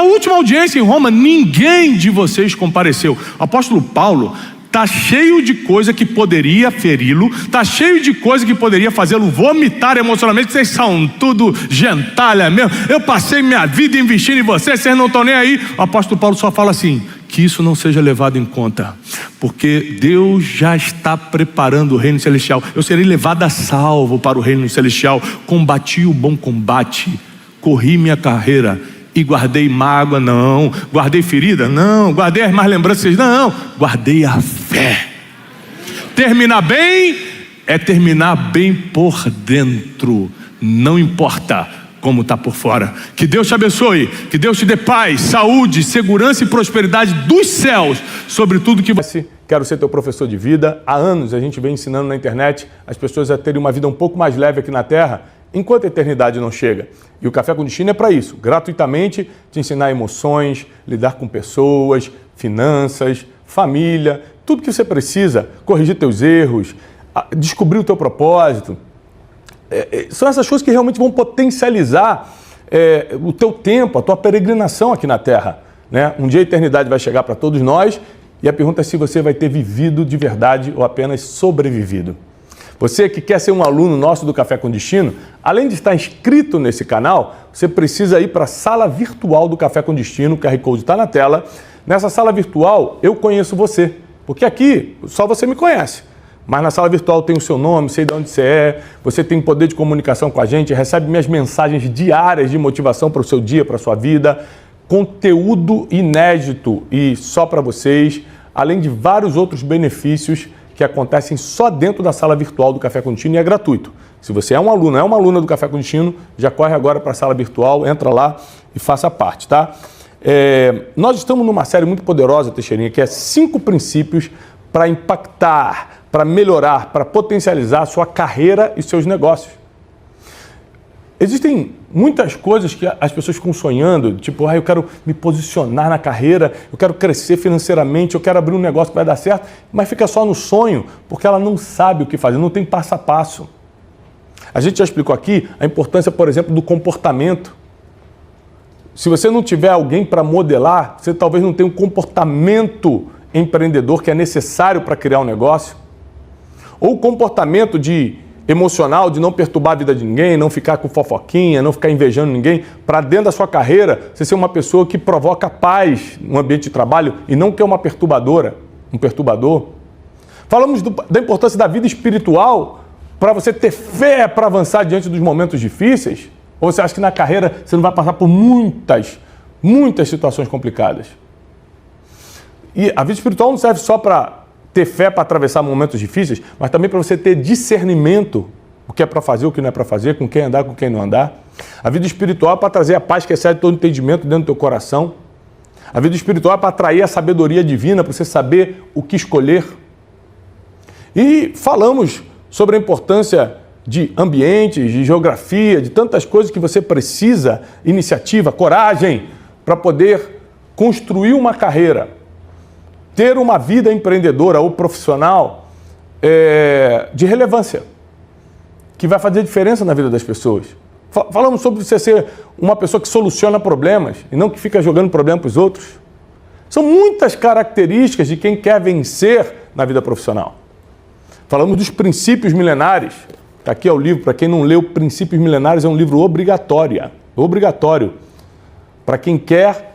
última audiência em Roma, ninguém de vocês compareceu. O apóstolo Paulo está cheio de coisa que poderia feri-lo, está cheio de coisa que poderia fazê-lo vomitar emocionalmente. Vocês são tudo gentalha mesmo, eu passei minha vida investindo em vocês não estão nem aí. O apóstolo Paulo só fala assim, que isso não seja levado em conta, porque Deus já está preparando o reino celestial. Eu serei levado a salvo para o reino celestial. Combati o bom combate, corri minha carreira e guardei mágoa, não. Guardei ferida, não. Guardei as más lembranças, não. Guardei a fé. Terminar bem é terminar bem por dentro, não importa como está por fora. Que Deus te abençoe, que Deus te dê paz, saúde, segurança e prosperidade dos céus sobre tudo que você... Quero ser teu professor de vida. Há anos a gente vem ensinando na internet as pessoas a terem uma vida um pouco mais leve aqui na Terra, enquanto a eternidade não chega. E o Café com Destino é para isso, gratuitamente te ensinar emoções, lidar com pessoas, finanças, família, tudo que você precisa, corrigir teus erros, descobrir o teu propósito. São essas coisas que realmente vão potencializar o teu tempo, a tua peregrinação aqui na Terra, né? Um dia a eternidade vai chegar para todos nós e a pergunta é se você vai ter vivido de verdade ou apenas sobrevivido. Você que quer ser um aluno nosso do Café com Destino, além de estar inscrito nesse canal, você precisa ir para a sala virtual do Café com Destino, o QR Code está na tela. Nessa sala virtual, eu conheço você, porque aqui só você me conhece. Mas na sala virtual tem o seu nome, sei de onde você é, você tem poder de comunicação com a gente, recebe minhas mensagens diárias de motivação para o seu dia, para a sua vida, conteúdo inédito e só para vocês, além de vários outros benefícios que acontecem só dentro da sala virtual do Café com Destino e é gratuito. Se você é um aluno, é uma aluna do Café com Destino, já corre agora para a sala virtual, entra lá e faça parte, tá? Nós estamos numa série muito poderosa, Teixeirinha, que é 5 princípios para impactar, para melhorar, para potencializar a sua carreira e seus negócios. Existem muitas coisas que as pessoas ficam sonhando, tipo, eu quero me posicionar na carreira, eu quero crescer financeiramente, eu quero abrir um negócio que vai dar certo, mas fica só no sonho, porque ela não sabe o que fazer, não tem passo a passo. A gente já explicou aqui a importância, por exemplo, do comportamento. Se você não tiver alguém para modelar, você talvez não tenha um comportamento empreendedor que é necessário para criar um negócio. Ou o comportamento emocional de não perturbar a vida de ninguém, não ficar com fofoquinha, não ficar invejando ninguém, para dentro da sua carreira você ser uma pessoa que provoca paz no ambiente de trabalho e não que é uma perturbadora, um perturbador. Falamos da importância da vida espiritual para você ter fé para avançar diante dos momentos difíceis? Ou você acha que na carreira você não vai passar por muitas situações complicadas? E a vida espiritual não serve só para ter fé para atravessar momentos difíceis, mas também para você ter discernimento, o que é para fazer, o que não é para fazer, com quem andar, com quem não andar. A vida espiritual é para trazer a paz que excede todo entendimento dentro do teu coração. A vida espiritual é para atrair a sabedoria divina, para você saber o que escolher. E falamos sobre a importância de ambientes, de geografia, de tantas coisas que você precisa, iniciativa, coragem, para poder construir uma carreira, ter uma vida empreendedora ou profissional de relevância, que vai fazer diferença na vida das pessoas. Falamos sobre você ser uma pessoa que soluciona problemas e não que fica jogando problema para os outros. São muitas características de quem quer vencer na vida profissional. Falamos dos princípios milenares. Está aqui é o livro, para quem não leu, Princípios Milenares é um livro obrigatório para quem quer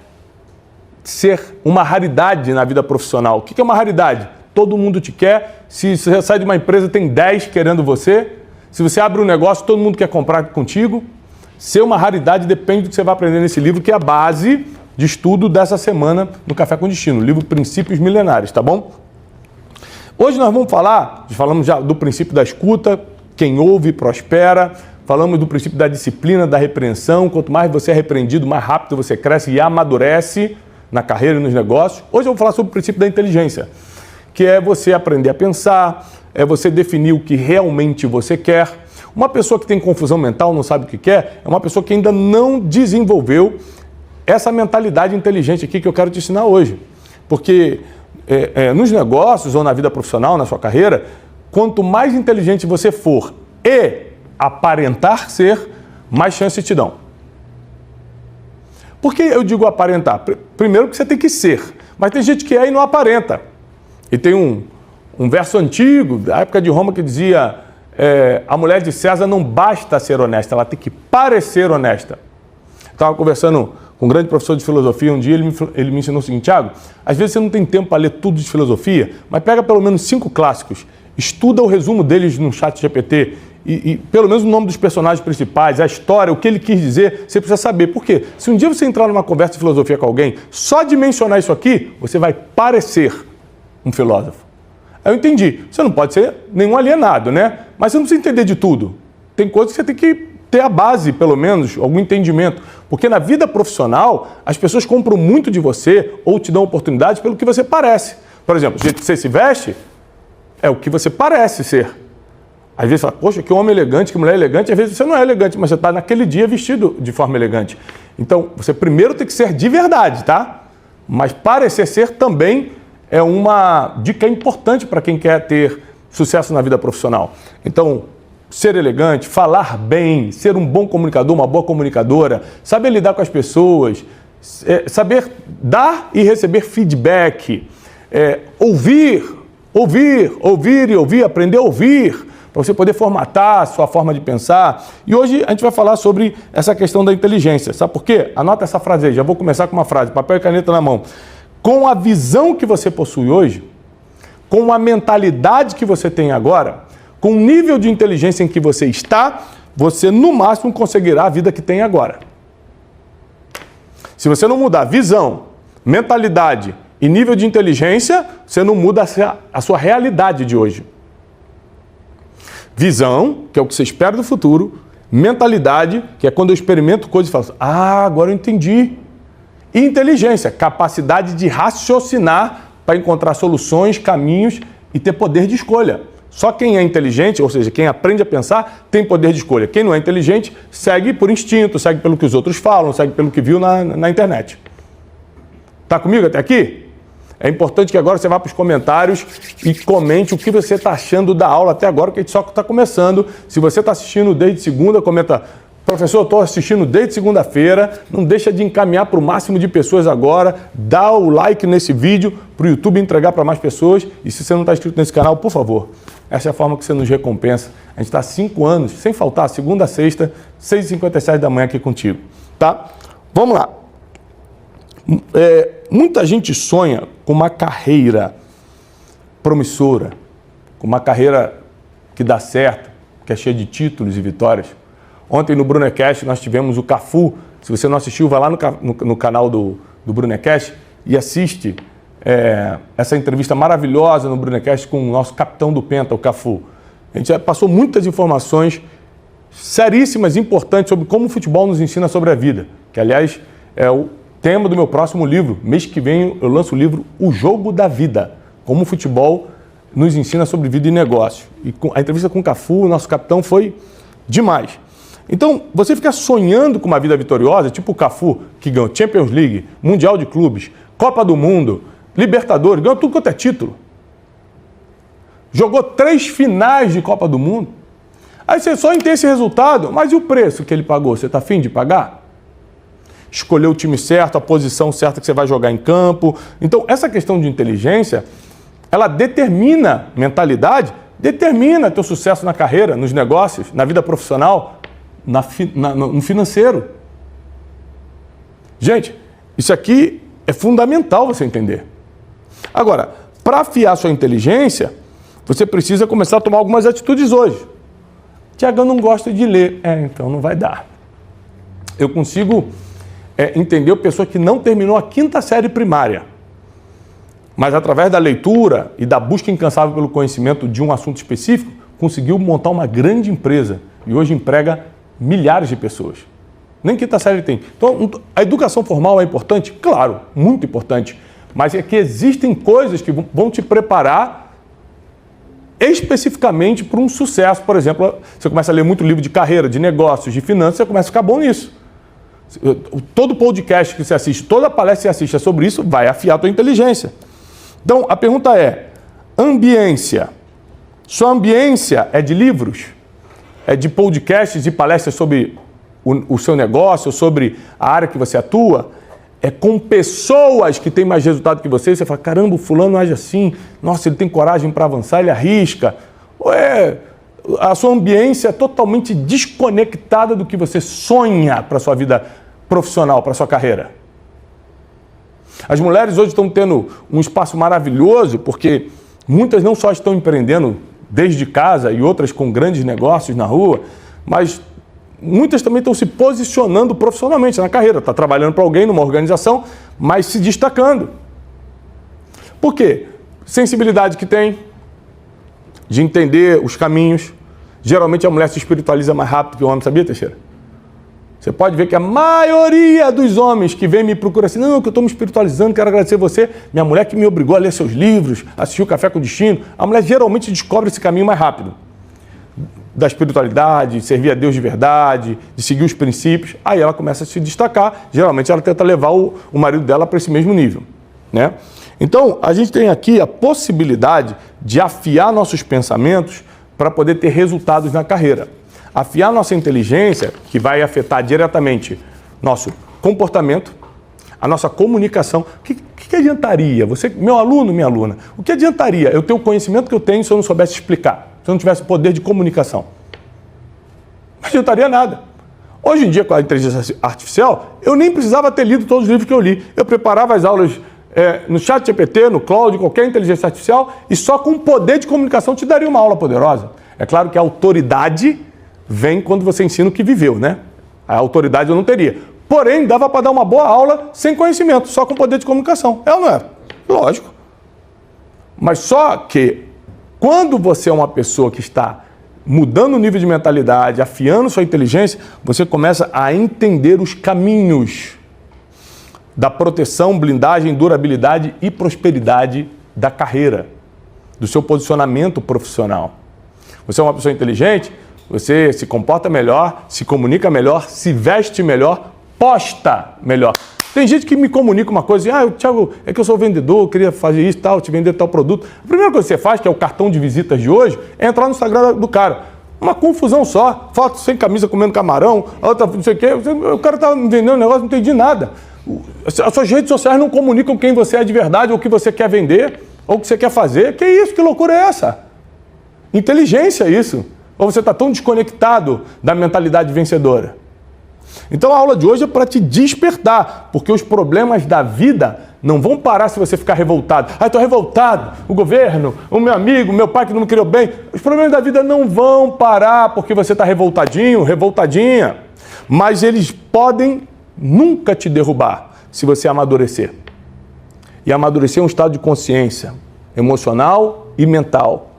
ser uma raridade na vida profissional. O que é uma raridade? Todo mundo te quer. Se você sai de uma empresa, tem 10 querendo você. Se você abre um negócio, todo mundo quer comprar contigo. Ser uma raridade depende do que você vai aprender nesse livro, que é a base de estudo dessa semana no Café com Destino, o livro Princípios Milenares, tá bom? Hoje nós falamos já do princípio da escuta, quem ouve prospera, falamos do princípio da disciplina, da repreensão. Quanto mais você é repreendido, mais rápido você cresce e amadurece na carreira e nos negócios. Hoje eu vou falar sobre o princípio da inteligência, que é você aprender a pensar, é você definir o que realmente você quer. Uma pessoa que tem confusão mental, não sabe o que quer, é uma pessoa que ainda não desenvolveu essa mentalidade inteligente aqui que eu quero te ensinar hoje. Porque nos negócios ou na vida profissional, na sua carreira, quanto mais inteligente você for e aparentar ser, mais chance te dão. Por que eu digo aparentar? Primeiro que você tem que ser, mas tem gente que é e não aparenta. E tem um verso antigo, da época de Roma, que dizia a mulher de César não basta ser honesta, ela tem que parecer honesta. Estava conversando com um grande professor de filosofia um dia, ele me ensinou o seguinte: Thiago, às vezes você não tem tempo para ler tudo de filosofia, mas pega pelo menos 5 clássicos, estuda o resumo deles no chat GPT e pelo menos o nome dos personagens principais, a história, o que ele quis dizer, você precisa saber. Por quê? Se um dia você entrar numa conversa de filosofia com alguém, só de mencionar isso aqui, você vai parecer um filósofo. Eu entendi, você não pode ser nenhum alienado, né? Mas você não precisa entender de tudo. Tem coisas que você tem que ter a base, pelo menos, algum entendimento. Porque na vida profissional, as pessoas compram muito de você ou te dão oportunidades pelo que você parece. Por exemplo, o jeito que você se veste é o que você parece ser. Às vezes você fala, poxa, que homem elegante, que mulher elegante. Às vezes você não é elegante, mas você está naquele dia vestido de forma elegante. Então, você primeiro tem que ser de verdade, tá? Mas parecer ser também é uma dica importante para quem quer ter sucesso na vida profissional. Então, ser elegante, falar bem, ser um bom comunicador, uma boa comunicadora, saber lidar com as pessoas, saber dar e receber feedback, ouvir, aprender a ouvir, para você poder formatar a sua forma de pensar. E hoje a gente vai falar sobre essa questão da inteligência. Sabe por quê? Anota essa frase aí, já vou começar com uma frase, papel e caneta na mão. Com a visão que você possui hoje, com a mentalidade que você tem agora, com o nível de inteligência em que você está, você no máximo conseguirá a vida que tem agora. Se você não mudar visão, mentalidade e nível de inteligência, você não muda a sua realidade de hoje. Visão, que é o que você espera do futuro. Mentalidade, que é quando eu experimento coisas e falo, agora eu entendi. E inteligência, capacidade de raciocinar para encontrar soluções, caminhos e ter poder de escolha. Só quem é inteligente, ou seja, quem aprende a pensar, tem poder de escolha. Quem não é inteligente, segue por instinto, segue pelo que os outros falam, segue pelo que viu na internet. Tá comigo até aqui? É importante que agora você vá para os comentários e comente o que você está achando da aula até agora, que a gente só está começando. Se você está assistindo desde segunda, comenta, professor, eu estou assistindo desde segunda-feira, não deixa de encaminhar para o máximo de pessoas agora, dá o like nesse vídeo para o YouTube entregar para mais pessoas. E se você não está inscrito nesse canal, por favor, essa é a forma que você nos recompensa. A gente está há 5 anos, sem faltar, segunda a sexta, 6h57 da manhã aqui contigo, tá? Vamos lá. Muita gente sonha com uma carreira promissora, com uma carreira que dá certo, que é cheia de títulos e vitórias. Ontem no Brunecast nós tivemos o Cafu. Se você não assistiu, vai lá no canal do Brunecast e assiste essa entrevista maravilhosa no Brunecast com o nosso capitão do Penta, o Cafu. A gente já passou muitas informações seríssimas, importantes sobre como o futebol nos ensina sobre a vida, que aliás é o tema do meu próximo livro. Mês que vem eu lanço o livro O Jogo da Vida, como o futebol nos ensina sobre vida e negócio. E a entrevista com o Cafu, o nosso capitão, foi demais. Então, você fica sonhando com uma vida vitoriosa, tipo o Cafu, que ganhou Champions League, Mundial de Clubes, Copa do Mundo, Libertadores, ganhou tudo quanto é título. Jogou 3 finais de Copa do Mundo. Aí você sonha em ter esse resultado, mas e o preço que ele pagou? Você está afim de pagar? Escolher o time certo, a posição certa que você vai jogar em campo. Então, essa questão de inteligência, ela determina mentalidade, determina teu sucesso na carreira, nos negócios, na vida profissional, no financeiro. Gente, isso aqui é fundamental você entender. Agora, para afiar sua inteligência, você precisa começar a tomar algumas atitudes hoje. Tiago, eu não gosto de ler. Então não vai dar. Eu consigo entender a pessoa que não terminou a 5ª série primária, mas através da leitura e da busca incansável pelo conhecimento de um assunto específico, conseguiu montar uma grande empresa e hoje emprega milhares de pessoas. Nem 5ª série tem. Então, a educação formal é importante? Claro, muito importante. Mas é que existem coisas que vão te preparar especificamente para um sucesso. Por exemplo, você começa a ler muito livro de carreira, de negócios, de finanças, você começa a ficar bom nisso. Todo podcast que você assiste, toda palestra que você assiste é sobre isso, vai afiar a tua inteligência. Então, a pergunta é, ambiência. Sua ambiência é de livros? É de podcasts e palestras sobre o seu negócio, sobre a área que você atua? É com pessoas que têm mais resultado que você? Você fala, caramba, o fulano age assim, nossa, ele tem coragem para avançar, ele arrisca. Ou a sua ambiência é totalmente desconectada do que você sonha para a sua vida profissional, para a sua carreira? As mulheres hoje estão tendo um espaço maravilhoso, porque muitas não só estão empreendendo desde casa e outras com grandes negócios na rua, mas muitas também estão se posicionando profissionalmente na carreira. Está trabalhando para alguém numa organização, mas se destacando. Por quê? Sensibilidade que tem, de entender os caminhos. Geralmente a mulher se espiritualiza mais rápido que o homem, sabia, Teixeira? Você pode ver que a maioria dos homens que vem me procura assim, não, que eu estou me espiritualizando, quero agradecer você, minha mulher que me obrigou a ler seus livros, assistir o Café com Destino. A mulher geralmente descobre esse caminho mais rápido. Da espiritualidade, de servir a Deus de verdade, de seguir os princípios. Aí ela começa a se destacar. Geralmente ela tenta levar o marido dela para esse mesmo nível, né? Então, a gente tem aqui a possibilidade de afiar nossos pensamentos para poder ter resultados na carreira. Afiar nossa inteligência, que vai afetar diretamente nosso comportamento, a nossa comunicação. O que adiantaria? Você, meu aluno, minha aluna, o que adiantaria eu ter o conhecimento que eu tenho se eu não soubesse explicar? Se eu não tivesse poder de comunicação? Não adiantaria nada. Hoje em dia, com a inteligência artificial, eu nem precisava ter lido todos os livros que eu li. Eu preparava as aulas no ChatGPT, no Claude, qualquer inteligência artificial, e só com poder de comunicação te daria uma aula poderosa. É claro que a autoridade vem quando você ensina o que viveu, né? A autoridade eu não teria. Porém, dava para dar uma boa aula sem conhecimento, só com poder de comunicação. É ou não é? Lógico. Mas só que, quando você é uma pessoa que está mudando o nível de mentalidade, afiando sua inteligência, você começa a entender os caminhos da proteção, blindagem, durabilidade e prosperidade da carreira, do seu posicionamento profissional. Você é uma pessoa inteligente, você se comporta melhor, se comunica melhor, se veste melhor, posta melhor. Tem gente que me comunica uma coisa assim, Thiago, é que eu sou vendedor, eu queria fazer isso, tal, te vender tal produto. A primeira coisa que você faz, que é o cartão de visitas de hoje, é entrar no Instagram do cara. Uma confusão só, foto sem camisa comendo camarão, a outra não sei o quê, o cara tá me vendendo um negócio, não entendi nada. As suas redes sociais não comunicam quem você é de verdade, ou o que você quer vender, ou o que você quer fazer. Que isso? Que loucura é essa? Inteligência é isso. Ou você está tão desconectado da mentalidade vencedora? Então a aula de hoje é para te despertar, porque os problemas da vida não vão parar se você ficar revoltado. Ah, estou revoltado, o governo, o meu amigo, o meu pai que não me criou bem. Os problemas da vida não vão parar porque você está revoltadinho, revoltadinha. Mas eles podem nunca te derrubar se você amadurecer. E amadurecer é um estado de consciência emocional e mental.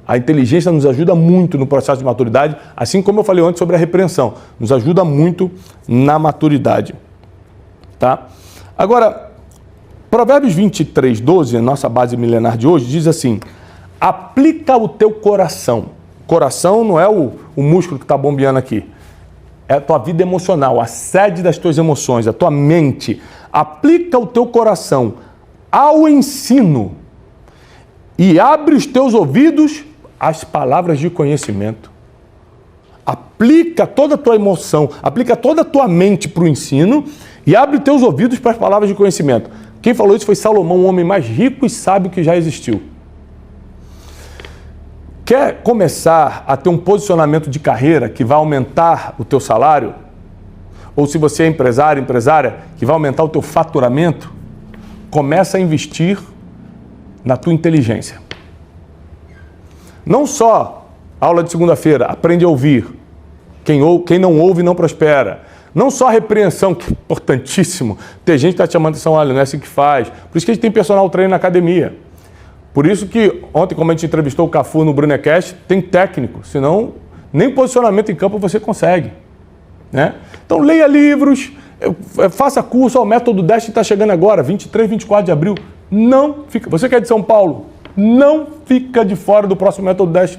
A inteligência nos ajuda muito no processo de maturidade, assim como eu falei antes sobre a repreensão. Nos ajuda muito na maturidade. Tá? Agora, Provérbios 23, 12, a nossa base milenar de hoje, diz assim: aplica o teu coração. Coração não é o músculo que está bombeando aqui. É a tua vida emocional, a sede das tuas emoções, a tua mente. Aplica o teu coração ao ensino e abre os teus ouvidos às palavras de conhecimento. Aplica toda a tua emoção, aplica toda a tua mente para o ensino e abre os teus ouvidos para as palavras de conhecimento. Quem falou isso foi Salomão, o homem mais rico e sábio que já existiu. Quer começar a ter um posicionamento de carreira que vai aumentar o teu salário? Ou se você é empresário, empresária, que vai aumentar o teu faturamento? Começa a investir na tua inteligência. Não só aula de segunda-feira, aprende a ouvir. Quem não ouve não prospera. Não só a repreensão, que é importantíssimo. Tem gente que está te chamando atenção, olha, não é assim que faz. Por isso que a gente tem personal trainer na academia. Por isso que ontem, como a gente entrevistou o Cafu no Brunecast, tem técnico, senão nem posicionamento em campo você consegue. Né? Então leia livros, faça curso, o Método Dash está chegando agora, 23, 24 de abril. Não fica. Você que é de São Paulo, não fica de fora do próximo Método Dash.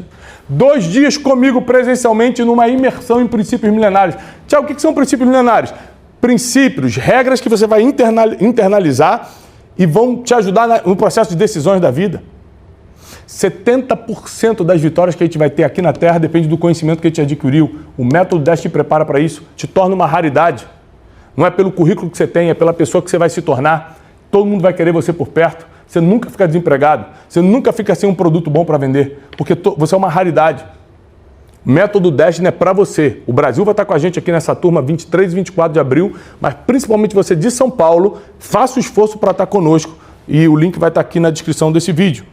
2 dias comigo presencialmente numa imersão em princípios milenares. Tiago, o que são princípios milenares? Princípios, regras que você vai internalizar e vão te ajudar no processo de decisões da vida. 70% das vitórias que a gente vai ter aqui na Terra depende do conhecimento que a gente adquiriu. O Método 10 te prepara para isso, te torna uma raridade. Não é pelo currículo que você tem, é pela pessoa que você vai se tornar. Todo mundo vai querer você por perto. Você nunca fica desempregado. Você nunca fica sem um produto bom para vender, porque você é uma raridade. Método 10 é para você. O Brasil vai estar com a gente aqui nessa turma 23 e 24 de abril, mas principalmente você de São Paulo, faça o esforço para estar conosco e o link vai estar aqui na descrição desse vídeo.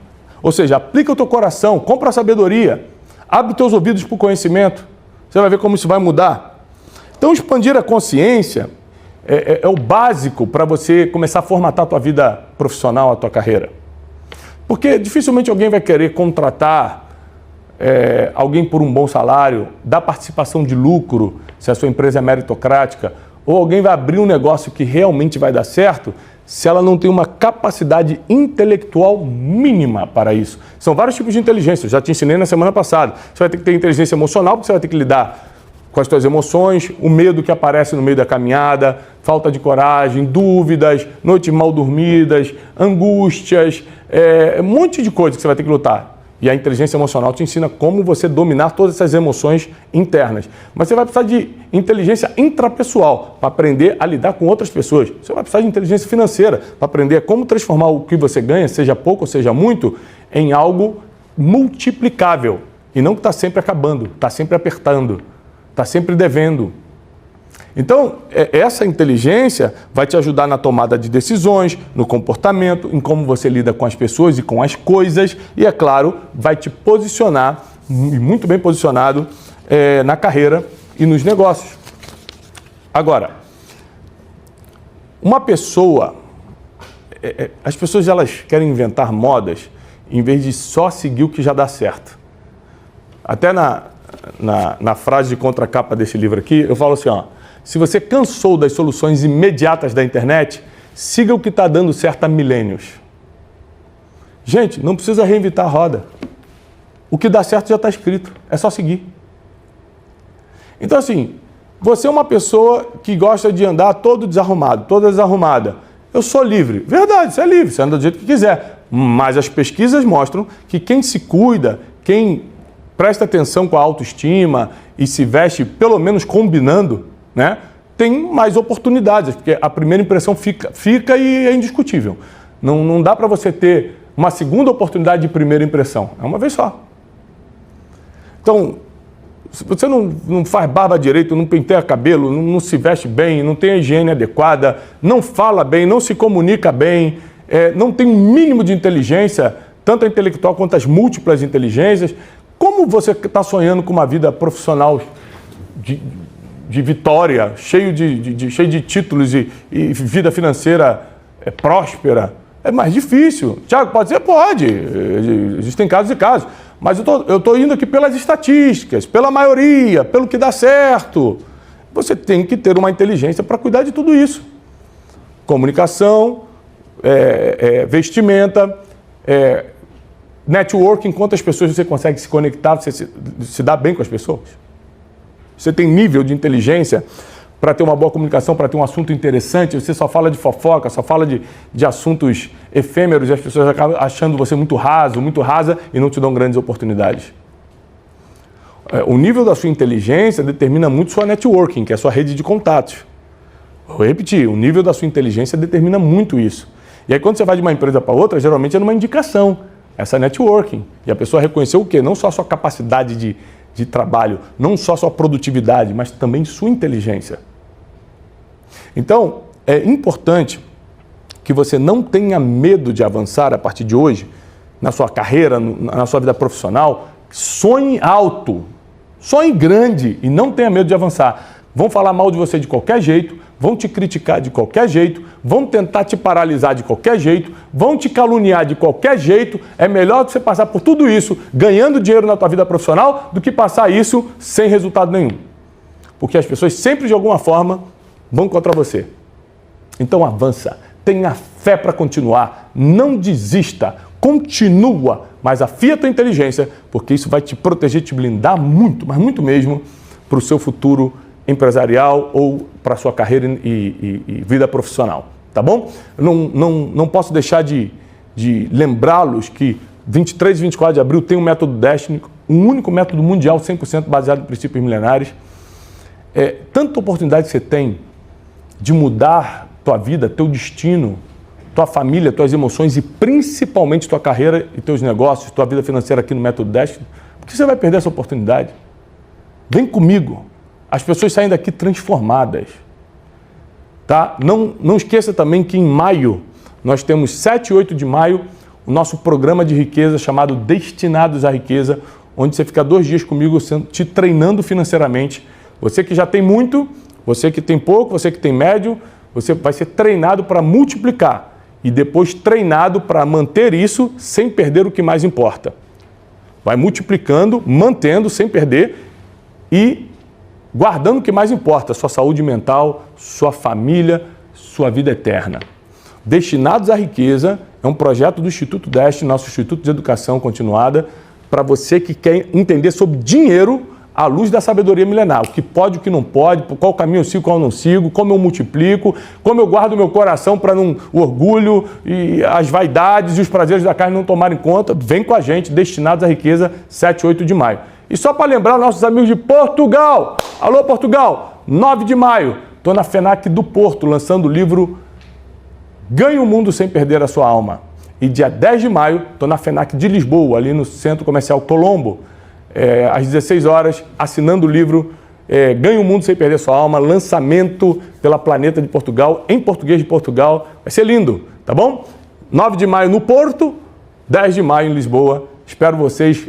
Ou seja, aplica o teu coração, compra a sabedoria, abre os teus ouvidos para o conhecimento, você vai ver como isso vai mudar. Então expandir a consciência é o básico para você começar a formatar a tua vida profissional, a tua carreira. Porque dificilmente alguém vai querer contratar alguém por um bom salário, dar participação de lucro, se a sua empresa é meritocrática, ou alguém vai abrir um negócio que realmente vai dar certo, se ela não tem uma capacidade intelectual mínima para isso. São vários tipos de inteligência, eu já te ensinei na semana passada. Você vai ter que ter inteligência emocional, porque você vai ter que lidar com as suas emoções, o medo que aparece no meio da caminhada, falta de coragem, dúvidas, noites mal dormidas, angústias, um monte de coisa que você vai ter que lutar. E a inteligência emocional te ensina como você dominar todas essas emoções internas. Mas você vai precisar de inteligência intrapessoal para aprender a lidar com outras pessoas. Você vai precisar de inteligência financeira para aprender como transformar o que você ganha, seja pouco ou seja muito, em algo multiplicável. E não que está sempre acabando, está sempre apertando, está sempre devendo. Então, essa inteligência vai te ajudar na tomada de decisões, no comportamento, em como você lida com as pessoas e com as coisas e, é claro, vai te posicionar, e muito bem posicionado, na carreira e nos negócios. Agora, uma pessoa, as pessoas elas querem inventar modas em vez de só seguir o que já dá certo. Até na frase de contracapa desse livro aqui, eu falo assim, ó, se você cansou das soluções imediatas da internet, siga o que está dando certo há milênios. Gente, não precisa reinventar a roda. O que dá certo já está escrito, é só seguir. Então assim, você é uma pessoa que gosta de andar todo desarrumado, toda desarrumada. Eu sou livre. Verdade, você é livre, você anda do jeito que quiser. Mas as pesquisas mostram que quem se cuida, quem presta atenção com a autoestima e se veste pelo menos combinando, né, tem mais oportunidades, porque a primeira impressão fica e é indiscutível. Não dá para você ter uma segunda oportunidade de primeira impressão. É uma vez só. Então, Se você não faz barba direito, não penteia cabelo, não se veste bem, não tem a higiene adequada, não fala bem, não se comunica bem, não tem um mínimo de inteligência, tanto a intelectual quanto as múltiplas inteligências, como você está sonhando com uma vida profissional de vitória, cheio de títulos e vida financeira próspera? É mais difícil. Tiago, pode ser? Pode. Existem casos e casos. Mas eu estou indo aqui pelas estatísticas, pela maioria, pelo que dá certo. Você tem que ter uma inteligência para cuidar de tudo isso. Comunicação, vestimenta, networking, quantas pessoas você consegue se conectar, você se dá bem com as pessoas. Você tem nível de inteligência para ter uma boa comunicação, para ter um assunto interessante, você só fala de fofoca, só fala de assuntos efêmeros e as pessoas acabam achando você muito raso, muito rasa e não te dão grandes oportunidades. O nível da sua inteligência determina muito sua networking, que é a sua rede de contatos. Vou repetir, o nível da sua inteligência determina muito isso. E aí quando você vai de uma empresa para outra, geralmente é numa indicação, essa networking. E a pessoa reconheceu o quê? Não só a sua capacidade de trabalho, não só a sua produtividade, mas também sua inteligência. Então, é importante que você não tenha medo de avançar a partir de hoje, na sua carreira, na sua vida profissional. Sonhe alto, sonhe grande e não tenha medo de avançar. Vão falar mal de você de qualquer jeito, vão te criticar de qualquer jeito, vão tentar te paralisar de qualquer jeito, vão te caluniar de qualquer jeito. É melhor você passar por tudo isso ganhando dinheiro na tua vida profissional do que passar isso sem resultado nenhum. Porque as pessoas sempre, de alguma forma, vão contra você. Então avança, tenha fé para continuar, não desista, continua, mas afia a tua inteligência, porque isso vai te proteger, te blindar muito, mas muito mesmo, para o seu futuro empresarial ou para a sua carreira e vida profissional, tá bom? Não posso deixar de lembrá-los que 23 e 24 de abril tem um método Destiny, um único método mundial 100% baseado em princípios milenares. Tanta oportunidade que você tem de mudar tua vida, teu destino, tua família, tuas emoções e principalmente tua carreira e teus negócios, tua vida financeira aqui no método Destiny. Por que você vai perder essa oportunidade? Vem comigo. As pessoas saem daqui transformadas. Tá? Não esqueça também que em maio, nós temos 7 e 8 de maio, o nosso programa de riqueza chamado Destinados à Riqueza, onde você fica 2 dias comigo te treinando financeiramente. Você que já tem muito, você que tem pouco, você que tem médio, você vai ser treinado para multiplicar e depois treinado para manter isso sem perder o que mais importa. Vai multiplicando, mantendo sem perder e guardando o que mais importa, sua saúde mental, sua família, sua vida eterna. Destinados à Riqueza é um projeto do Instituto Destiny, nosso Instituto de Educação Continuada, para você que quer entender sobre dinheiro à luz da sabedoria milenar. O que pode, o que não pode, qual caminho eu sigo, qual eu não sigo, como eu multiplico, como eu guardo meu coração para o orgulho e as vaidades e os prazeres da carne não tomarem conta. Vem com a gente, Destinados à Riqueza, 7 e 8 de maio. E só para lembrar nossos amigos de Portugal. Alô, Portugal! 9 de maio, estou na FENAC do Porto, lançando o livro Ganhe o Mundo Sem Perder a Sua Alma. E dia 10 de maio, estou na FENAC de Lisboa, ali no Centro Comercial Colombo, às 16 horas, assinando o livro Ganhe o Mundo Sem Perder a Sua Alma, lançamento pela Planeta de Portugal, em português de Portugal. Vai ser lindo, tá bom? 9 de maio no Porto, 10 de maio em Lisboa. Espero vocês